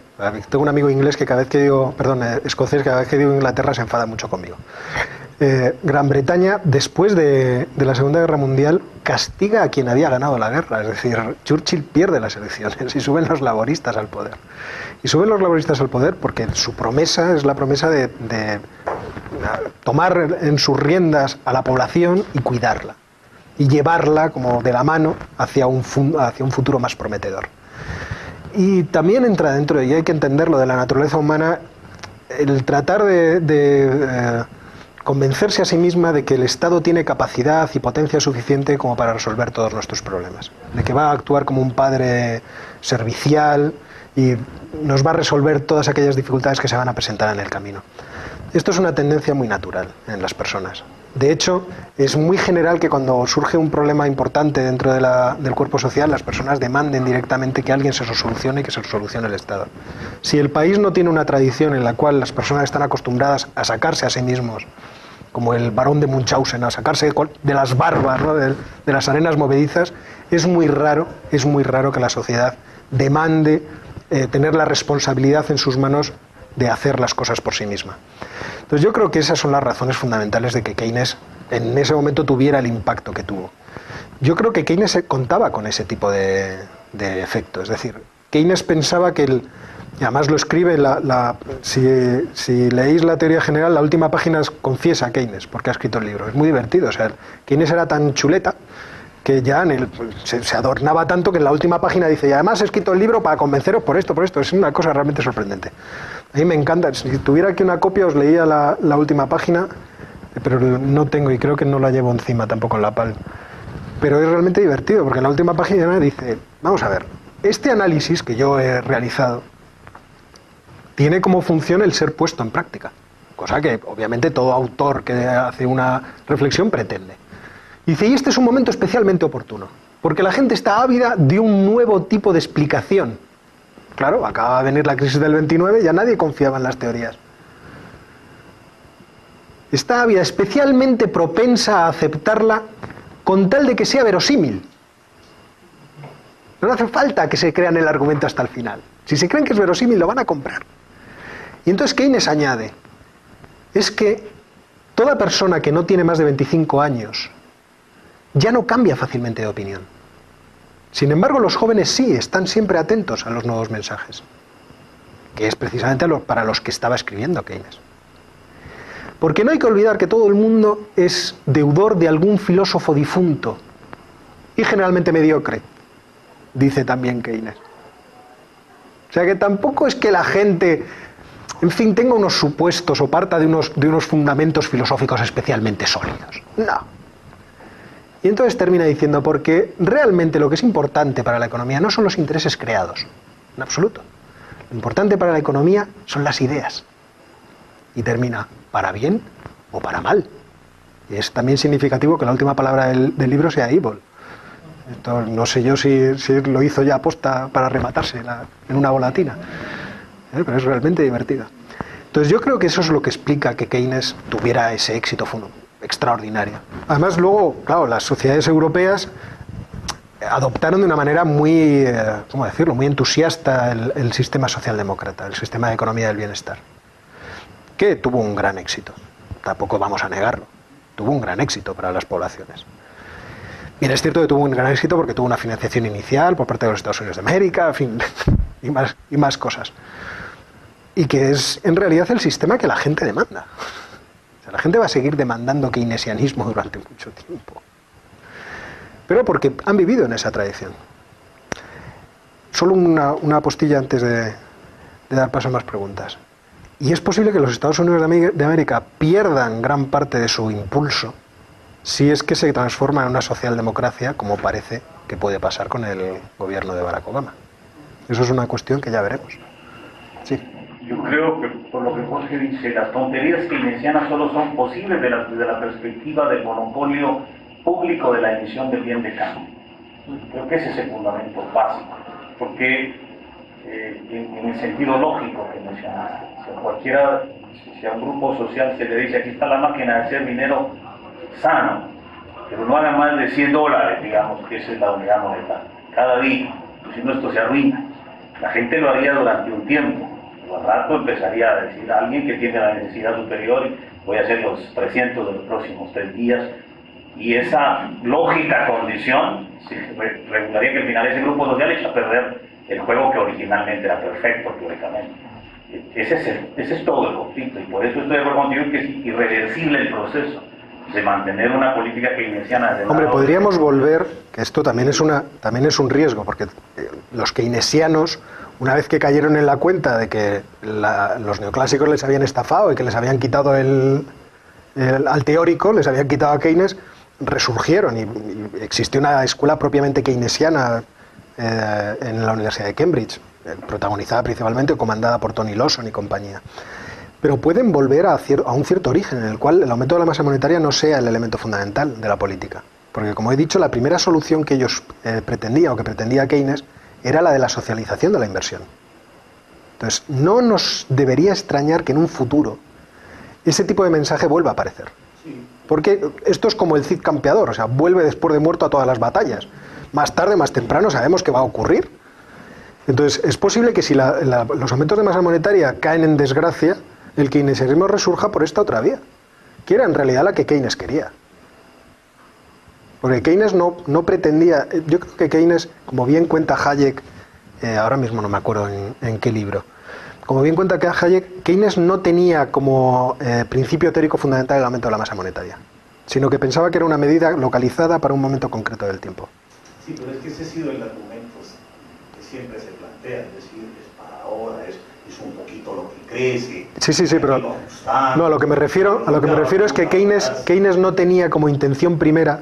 tengo un amigo inglés que cada vez que digo, escocés, cada vez que digo Inglaterra se enfada mucho conmigo. Gran Bretaña, después de la Segunda Guerra Mundial, castiga a quien había ganado la guerra. Es decir, Churchill pierde las elecciones y suben los laboristas al poder. Y suben los laboristas al poder porque su promesa es la promesa de tomar en sus riendas a la población y cuidarla. Y llevarla como de la mano hacia un futuro más prometedor. Y también entra dentro, y hay que entenderlo, de la naturaleza humana, el tratar de convencerse a sí misma de que el Estado tiene capacidad y potencia suficiente como para resolver todos nuestros problemas, de que va a actuar como un padre servicial y nos va a resolver todas aquellas dificultades que se van a presentar en el camino. Esto es una tendencia muy natural en las personas. De hecho, es muy general que cuando surge un problema importante dentro del cuerpo social, las personas demanden directamente que alguien se lo solucione y que se lo solucione el Estado. Si el país no tiene una tradición en la cual las personas están acostumbradas a sacarse a sí mismos, como el barón de Munchausen, a sacarse de las barbas, ¿no?, de las arenas movedizas, es muy raro que la sociedad demande tener la responsabilidad en sus manos de hacer las cosas por sí misma. Entonces yo creo que esas son las razones fundamentales de que Keynes en ese momento tuviera el impacto que tuvo. Yo creo que Keynes contaba con ese tipo de efecto. Es decir, Keynes pensaba que y además lo escribe, si leéis la teoría general, la última página confiesa a Keynes, porque ha escrito el libro. Es muy divertido. O sea, Keynes era tan chuleta que ya se adornaba tanto que en la última página dice, y además he escrito el libro para convenceros por esto. Es una cosa realmente sorprendente. A mí me encanta. Si tuviera aquí una copia os leía la última página, pero no tengo y creo que no la llevo encima tampoco en la PAL. Pero es realmente divertido, porque en la última página dice, vamos a ver, este análisis que yo he realizado tiene como función el ser puesto en práctica, cosa que obviamente todo autor que hace una reflexión pretende. Dice, y este es un momento especialmente oportuno, porque la gente está ávida de un nuevo tipo de explicación. Claro, acaba de venir la crisis del 29 y ya nadie confiaba en las teorías. Está ávida, especialmente propensa a aceptarla con tal de que sea verosímil. No hace falta que se crean el argumento hasta el final. Si se creen que es verosímil, lo van a comprar. Y entonces Keynes añade, es que toda persona que no tiene más de 25 años ya no cambia fácilmente de opinión. Sin embargo, los jóvenes sí están siempre atentos a los nuevos mensajes, que es precisamente para los que estaba escribiendo Keynes. Porque no hay que olvidar que todo el mundo es deudor de algún filósofo difunto y generalmente mediocre, dice también Keynes. O sea que tampoco es que la gente, en fin, tenga unos supuestos o parta de unos fundamentos filosóficos especialmente sólidos. No. Y entonces termina diciendo, porque realmente lo que es importante para la economía no son los intereses creados, en absoluto. Lo importante para la economía son las ideas. Y termina, para bien o para mal. Y es también significativo que la última palabra del libro sea evil. Esto, no sé yo si lo hizo ya aposta para rematarse en una volatina. Pero es realmente divertida. Entonces yo creo que eso es lo que explica que Keynes tuviera ese éxito extraordinario. Además luego, claro, las sociedades europeas adoptaron de una manera muy, ¿cómo decirlo?, muy entusiasta el sistema socialdemócrata, el sistema de economía del bienestar, que tuvo un gran éxito, tampoco vamos a negarlo, tuvo un gran éxito para las poblaciones. Bien, es cierto que tuvo un gran éxito porque tuvo una financiación inicial por parte de los Estados Unidos de América, en fin, y más cosas. Y que es en realidad el sistema que la gente demanda. O sea, la gente va a seguir demandando keynesianismo durante mucho tiempo. Pero porque han vivido en esa tradición. Solo una postilla antes de dar paso a más preguntas. Y es posible que los Estados Unidos de América pierdan gran parte de su impulso si es que se transforma en una socialdemocracia, como parece que puede pasar con el gobierno de Barack Obama. Eso es una cuestión que ya veremos. Sí.
Yo creo que, por lo que Jorge dice, las tonterías keynesianas solo son posibles desde la perspectiva del monopolio público de la emisión del bien de cambio. Creo que ese es el fundamento básico, porque en el sentido lógico que mencionaste, si a un grupo social se le dice aquí está la máquina de hacer dinero sano, pero no haga más de $100, digamos, que esa es la unidad monetaria, cada día, si no esto se arruina. La gente lo haría durante un tiempo, al rato empezaría a decir a alguien que tiene la necesidad superior, voy a hacer los 300 de los próximos 3 días, y esa lógica condición regularía que al final ese grupo social echa a perder el juego que originalmente era perfecto, teóricamente. Ese es todo el conflicto, y por eso estoy de acuerdo contigo que es irreversible el proceso de mantener una política keynesiana.
Hombre, podríamos volver, que esto también es un riesgo, porque los keynesianos, una vez que cayeron en la cuenta de que los neoclásicos les habían estafado y que les habían quitado al teórico, les habían quitado a Keynes, resurgieron y existió una escuela propiamente keynesiana en la Universidad de Cambridge, protagonizada principalmente o comandada por Tony Lawson y compañía. Pero pueden volver a un cierto origen en el cual el aumento de la masa monetaria no sea el elemento fundamental de la política. Porque, como he dicho, la primera solución que ellos pretendían o que pretendía Keynes era la de la socialización de la inversión. Entonces, no nos debería extrañar que en un futuro ese tipo de mensaje vuelva a aparecer. Porque esto es como el Cid campeador, o sea, vuelve después de muerto a todas las batallas. Más tarde, más temprano, sabemos que va a ocurrir. Entonces, es posible que si los aumentos de masa monetaria caen en desgracia, el keynesianismo resurja por esta otra vía, que era en realidad la que Keynes quería. Porque Keynes no pretendía, yo creo que Keynes, como bien cuenta Hayek, ahora mismo no me acuerdo en qué libro, como bien cuenta Hayek, Keynes no tenía como principio teórico fundamental el aumento de la masa monetaria, sino que pensaba que era una medida localizada para un momento concreto del tiempo.
Sí, pero es que ese ha sido el argumento que siempre se plantea, es decir, es para ahora, es un poquito lo que crece.
Sí, pero no, a lo que me refiero es que Keynes no tenía como intención primera,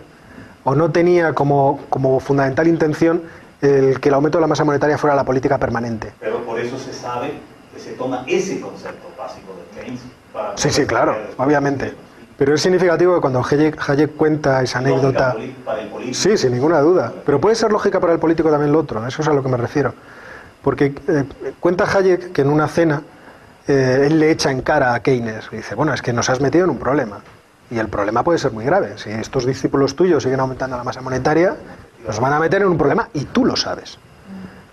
o no tenía como fundamental intención que el aumento de la masa monetaria fuera la política permanente.
Pero por eso se sabe que se toma ese concepto básico de Keynes.
Sí, claro, obviamente. Pero es significativo que cuando Hayek cuenta esa anécdota...
Para el político.
Sí, sin ninguna duda. Pero puede ser lógica para el político también lo otro, eso es a lo que me refiero. Porque cuenta Hayek que en una cena él le echa en cara a Keynes y dice, bueno, es que nos has metido en un problema. Y el problema puede ser muy grave. Si estos discípulos tuyos siguen aumentando la masa monetaria, nos van a meter en un problema y tú lo sabes.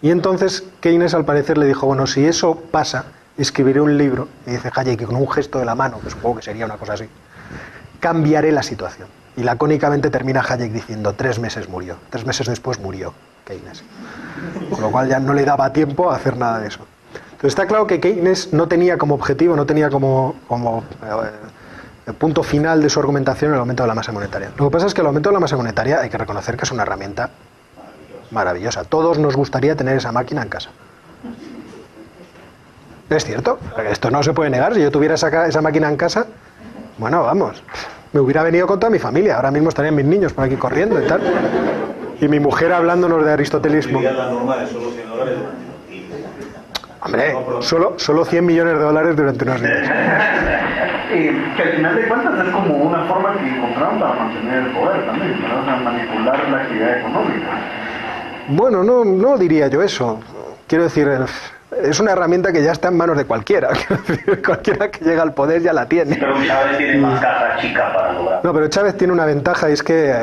Y entonces Keynes al parecer le dijo, bueno, si eso pasa, escribiré un libro, y dice Hayek que con un gesto de la mano, que supongo que sería una cosa así, cambiaré la situación. Y lacónicamente termina Hayek diciendo 3 meses murió. 3 meses después murió Keynes. Con lo cual ya no le daba tiempo a hacer nada de eso. Entonces está claro que Keynes no tenía como objetivo, no tenía como punto final de su argumentación el aumento de la masa monetaria. Lo que pasa es que el aumento de la masa monetaria hay que reconocer que es una herramienta maravillosa. Todos nos gustaría tener esa máquina en casa. Es cierto, esto no se puede negar. Si yo tuviera esa máquina en casa, bueno, vamos, me hubiera venido con toda mi familia. Ahora mismo estarían mis niños por aquí corriendo y tal. Y mi mujer hablándonos de aristotelismo.
La norma de solo $100 durante unos días.
Hombre, solo $100 millones durante unos días.
Que al final de cuentas es como una forma que encontraron para mantener el poder también, ¿verdad? O sea, manipular la actividad económica.
Bueno, no diría yo eso. Quiero decir, es una herramienta que ya está en manos de cualquiera. Cualquiera que llega al poder ya la tiene.
Pero Chávez tiene más caja chica para lograr.
No, pero Chávez tiene una ventaja y es que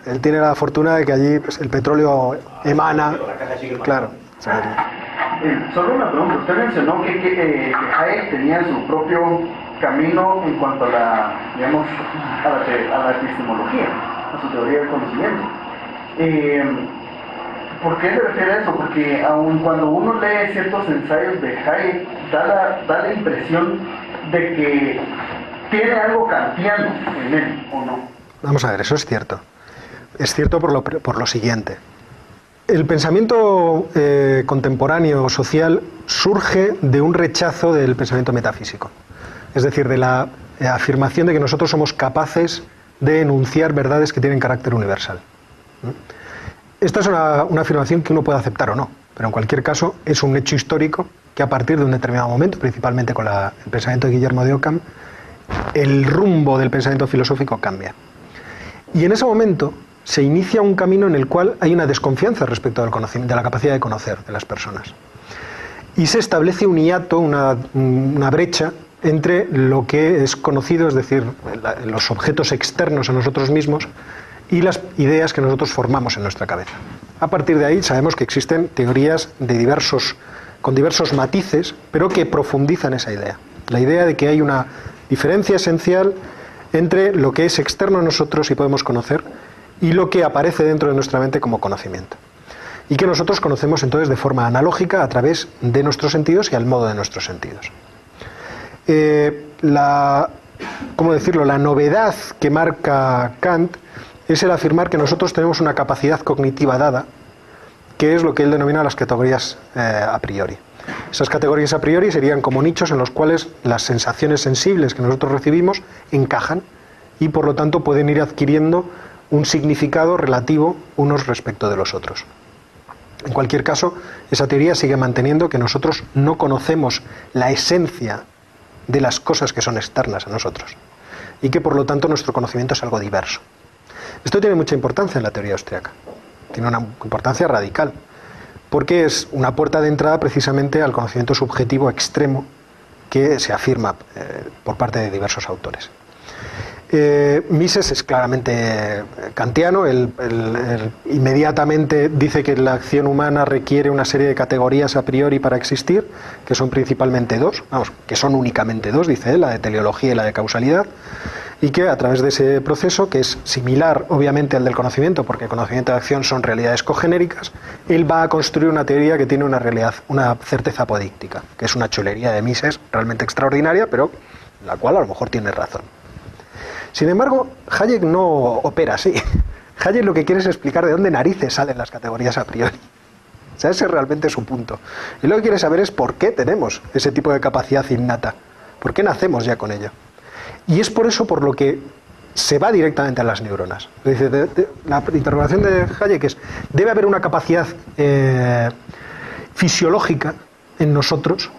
él tiene la fortuna de que allí pues, el petróleo emana. Claro.
Solo una pregunta. Usted mencionó que Hayek tenía su propio camino en cuanto a la, digamos, a la epistemología, a su teoría del conocimiento. ¿Por qué se refiere a eso? Porque aun cuando uno lee ciertos ensayos de Hayek, da la impresión de que tiene algo kantiano en él, ¿o no?
Vamos a ver, eso es cierto. Es cierto por lo siguiente. El pensamiento contemporáneo social surge de un rechazo del pensamiento metafísico. Es decir, de la afirmación de que nosotros somos capaces de enunciar verdades que tienen carácter universal. Esta es una afirmación que uno puede aceptar o no, pero en cualquier caso es un hecho histórico que a partir de un determinado momento, principalmente con el pensamiento de Guillermo de Ockham, el rumbo del pensamiento filosófico cambia. Y en ese momento se inicia un camino en el cual hay una desconfianza respecto del conocimiento, de la capacidad de conocer de las personas. Y se establece un hiato, una brecha entre lo que es conocido, es decir, los objetos externos a nosotros mismos, y las ideas que nosotros formamos en nuestra cabeza. A partir de ahí sabemos que existen teorías con diversos matices, pero que profundizan esa idea. La idea de que hay una diferencia esencial entre lo que es externo a nosotros y podemos conocer y lo que aparece dentro de nuestra mente como conocimiento. Y que nosotros conocemos entonces de forma analógica a través de nuestros sentidos y al modo de nuestros sentidos. ¿Cómo decirlo? La novedad que marca Kant es el afirmar que nosotros tenemos una capacidad cognitiva dada, que es lo que él denomina las categorías a priori. Esas categorías a priori serían como nichos en los cuales las sensaciones sensibles que nosotros recibimos encajan y por lo tanto pueden ir adquiriendo un significado relativo unos respecto de los otros. En cualquier caso, esa teoría sigue manteniendo que nosotros no conocemos la esencia de las cosas que son externas a nosotros y que por lo tanto nuestro conocimiento es algo diverso. Esto tiene mucha importancia en la teoría austriaca, tiene una importancia radical, porque es una puerta de entrada precisamente al conocimiento subjetivo extremo que se afirma por parte de diversos autores. Mises es claramente kantiano, él inmediatamente dice que la acción humana requiere una serie de categorías a priori para existir, que son principalmente dos, que son únicamente dos, dice él, la de teleología y la de causalidad, y que a través de ese proceso, que es similar obviamente al del conocimiento, porque el conocimiento y la acción son realidades cogenéricas, él va a construir una teoría que tiene una certeza apodíctica, que es una chulería de Mises realmente extraordinaria, pero la cual a lo mejor tiene razón. Sin embargo, Hayek no opera así. Hayek lo que quiere es explicar de dónde narices salen las categorías a priori. O sea, ese es realmente su punto. Y lo que quiere saber es por qué tenemos ese tipo de capacidad innata. ¿Por qué nacemos ya con ello? Y es por eso por lo que se va directamente a las neuronas. Es decir, la interrogación de Hayek es, ¿debe haber una capacidad fisiológica en nosotros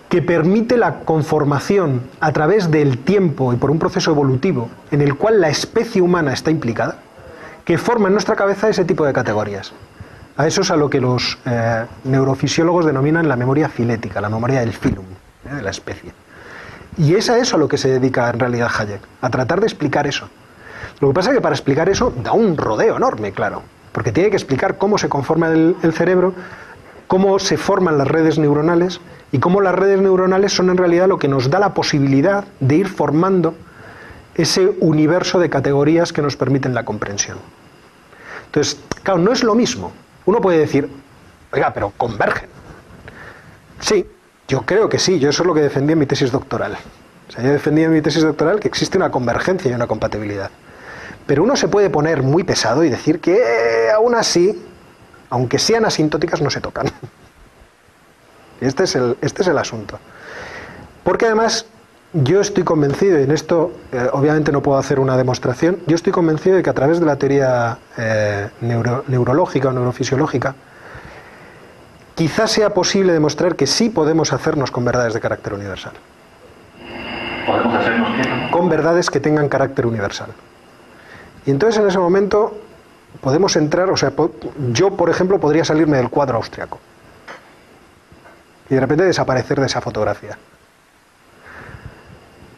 que permite la conformación a través del tiempo y por un proceso evolutivo en el cual la especie humana está implicada, que forma en nuestra cabeza ese tipo de categorías? A eso es a lo que los neurofisiólogos denominan la memoria filética, la memoria del filum, de la especie. Y es a eso a lo que se dedica en realidad Hayek, a tratar de explicar eso. Lo que pasa es que para explicar eso da un rodeo enorme, claro, porque tiene que explicar cómo se conforma el cerebro, cómo se forman las redes neuronales y cómo las redes neuronales son en realidad lo que nos da la posibilidad de ir formando ese universo de categorías que nos permiten la comprensión. Entonces, claro, no es lo mismo. Uno puede decir, oiga, pero convergen. Sí, yo creo que sí, yo eso es lo que defendí en mi tesis doctoral. O sea, yo defendí en mi tesis doctoral que existe una convergencia y una compatibilidad. Pero uno se puede poner muy pesado y decir que aún así, aunque sean asintóticas, no se tocan. Este es el asunto. Porque además yo estoy convencido, y en esto obviamente no puedo hacer una demostración, yo estoy convencido de que a través de la teoría neurológica o neurofisiológica quizás sea posible demostrar que sí podemos hacernos con verdades de carácter universal.
¿Podemos hacernos qué?
Con verdades que tengan carácter universal. Y entonces en ese momento podemos entrar, o sea, yo por ejemplo podría salirme del cuadro austriaco y de repente desaparecer de esa fotografía.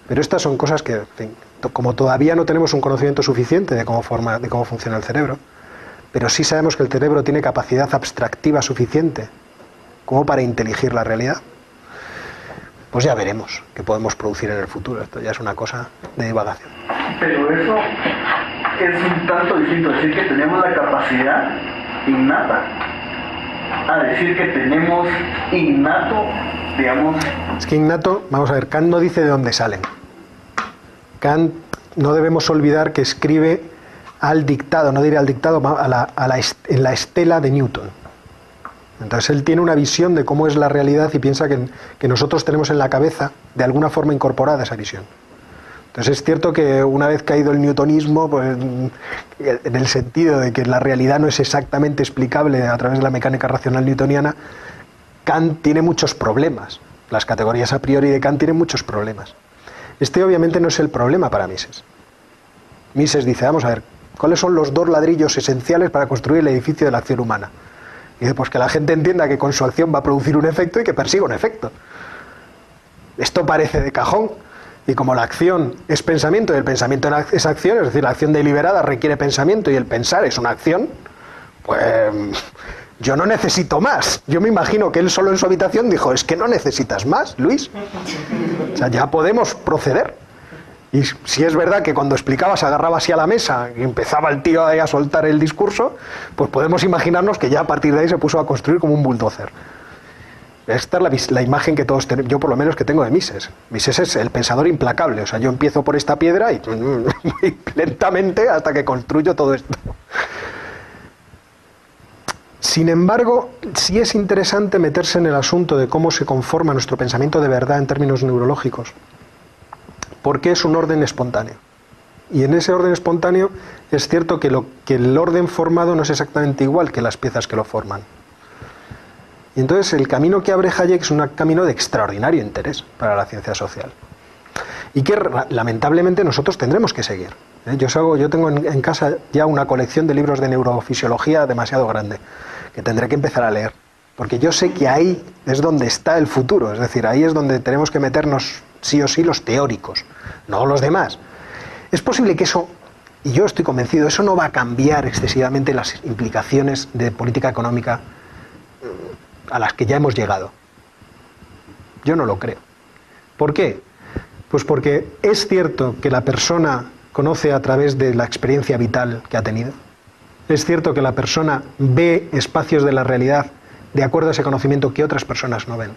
Pero estas son cosas que, en fin, como todavía no tenemos un conocimiento suficiente de cómo funciona el cerebro, pero sí sabemos que el cerebro tiene capacidad abstractiva suficiente como para inteligir la realidad, pues ya veremos qué podemos producir en el futuro. Esto ya es una cosa de divagación.
Pero eso es un tanto distinto, decir que tenemos la capacidad innata a decir que tenemos innato, digamos...
Es que innato, vamos a ver, Kant no dice de dónde salen. Kant, no debemos olvidar que escribe al dictado, no diré al dictado, en la estela de Newton. Entonces él tiene una visión de cómo es la realidad y piensa que nosotros tenemos en la cabeza de alguna forma incorporada esa visión. Entonces es cierto que una vez caído el newtonismo, pues, en el sentido de que la realidad no es exactamente explicable a través de la mecánica racional newtoniana, Kant tiene muchos problemas. Las categorías a priori de Kant tienen muchos problemas. Este obviamente no es el problema para Mises. Mises dice, vamos a ver, ¿Cuáles son los 2 ladrillos esenciales para construir el edificio de la acción humana? Y dice, pues que la gente entienda que con su acción va a producir un efecto y que persiga un efecto. Esto parece de cajón, y como la acción es pensamiento y el pensamiento es acción, es decir, la acción deliberada requiere pensamiento y el pensar es una acción, pues yo no necesito más. Yo me imagino que él solo en su habitación dijo, es que no necesitas más, Luis. O sea, ya podemos proceder. Y si es verdad que cuando explicaba se agarraba así a la mesa y empezaba el tío ahí a soltar el discurso, pues podemos imaginarnos que ya a partir de ahí se puso a construir como un bulldozer. Esta es la imagen que todos tenemos, yo por lo menos que tengo de Mises. Mises es el pensador implacable, o sea, yo empiezo por esta piedra y lentamente hasta que construyo todo esto. Sin embargo, sí es interesante meterse en el asunto de cómo se conforma nuestro pensamiento de verdad en términos neurológicos, porque es un orden espontáneo. Y en ese orden espontáneo es cierto que el orden formado no es exactamente igual que las piezas que lo forman. Y entonces el camino que abre Hayek es un camino de extraordinario interés para la ciencia social. Y que lamentablemente nosotros tendremos que seguir. Yo tengo en casa ya una colección de libros de neurofisiología demasiado grande, que tendré que empezar a leer. Porque yo sé que ahí es donde está el futuro, es decir, ahí es donde tenemos que meternos sí o sí los teóricos, no los demás. Es posible que eso, y yo estoy convencido, eso no va a cambiar excesivamente las implicaciones de política económica a las que ya hemos llegado. Yo no lo creo. ¿Por qué? Pues porque es cierto que la persona conoce a través de la experiencia vital que ha tenido. Es cierto que la persona ve espacios de la realidad de acuerdo a ese conocimiento que otras personas no ven.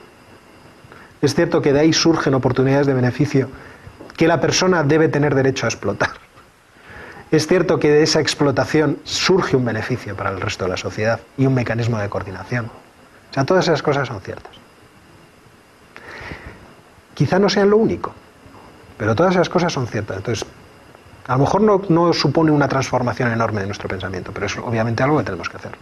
Es cierto que de ahí surgen oportunidades de beneficio que la persona debe tener derecho a explotar. Es cierto que de esa explotación surge un beneficio para el resto de la sociedad y un mecanismo de coordinación. O sea, todas esas cosas son ciertas. Quizá no sean lo único, pero todas esas cosas son ciertas. Entonces, a lo mejor no supone una transformación enorme de nuestro pensamiento, pero es obviamente algo que tenemos que hacer.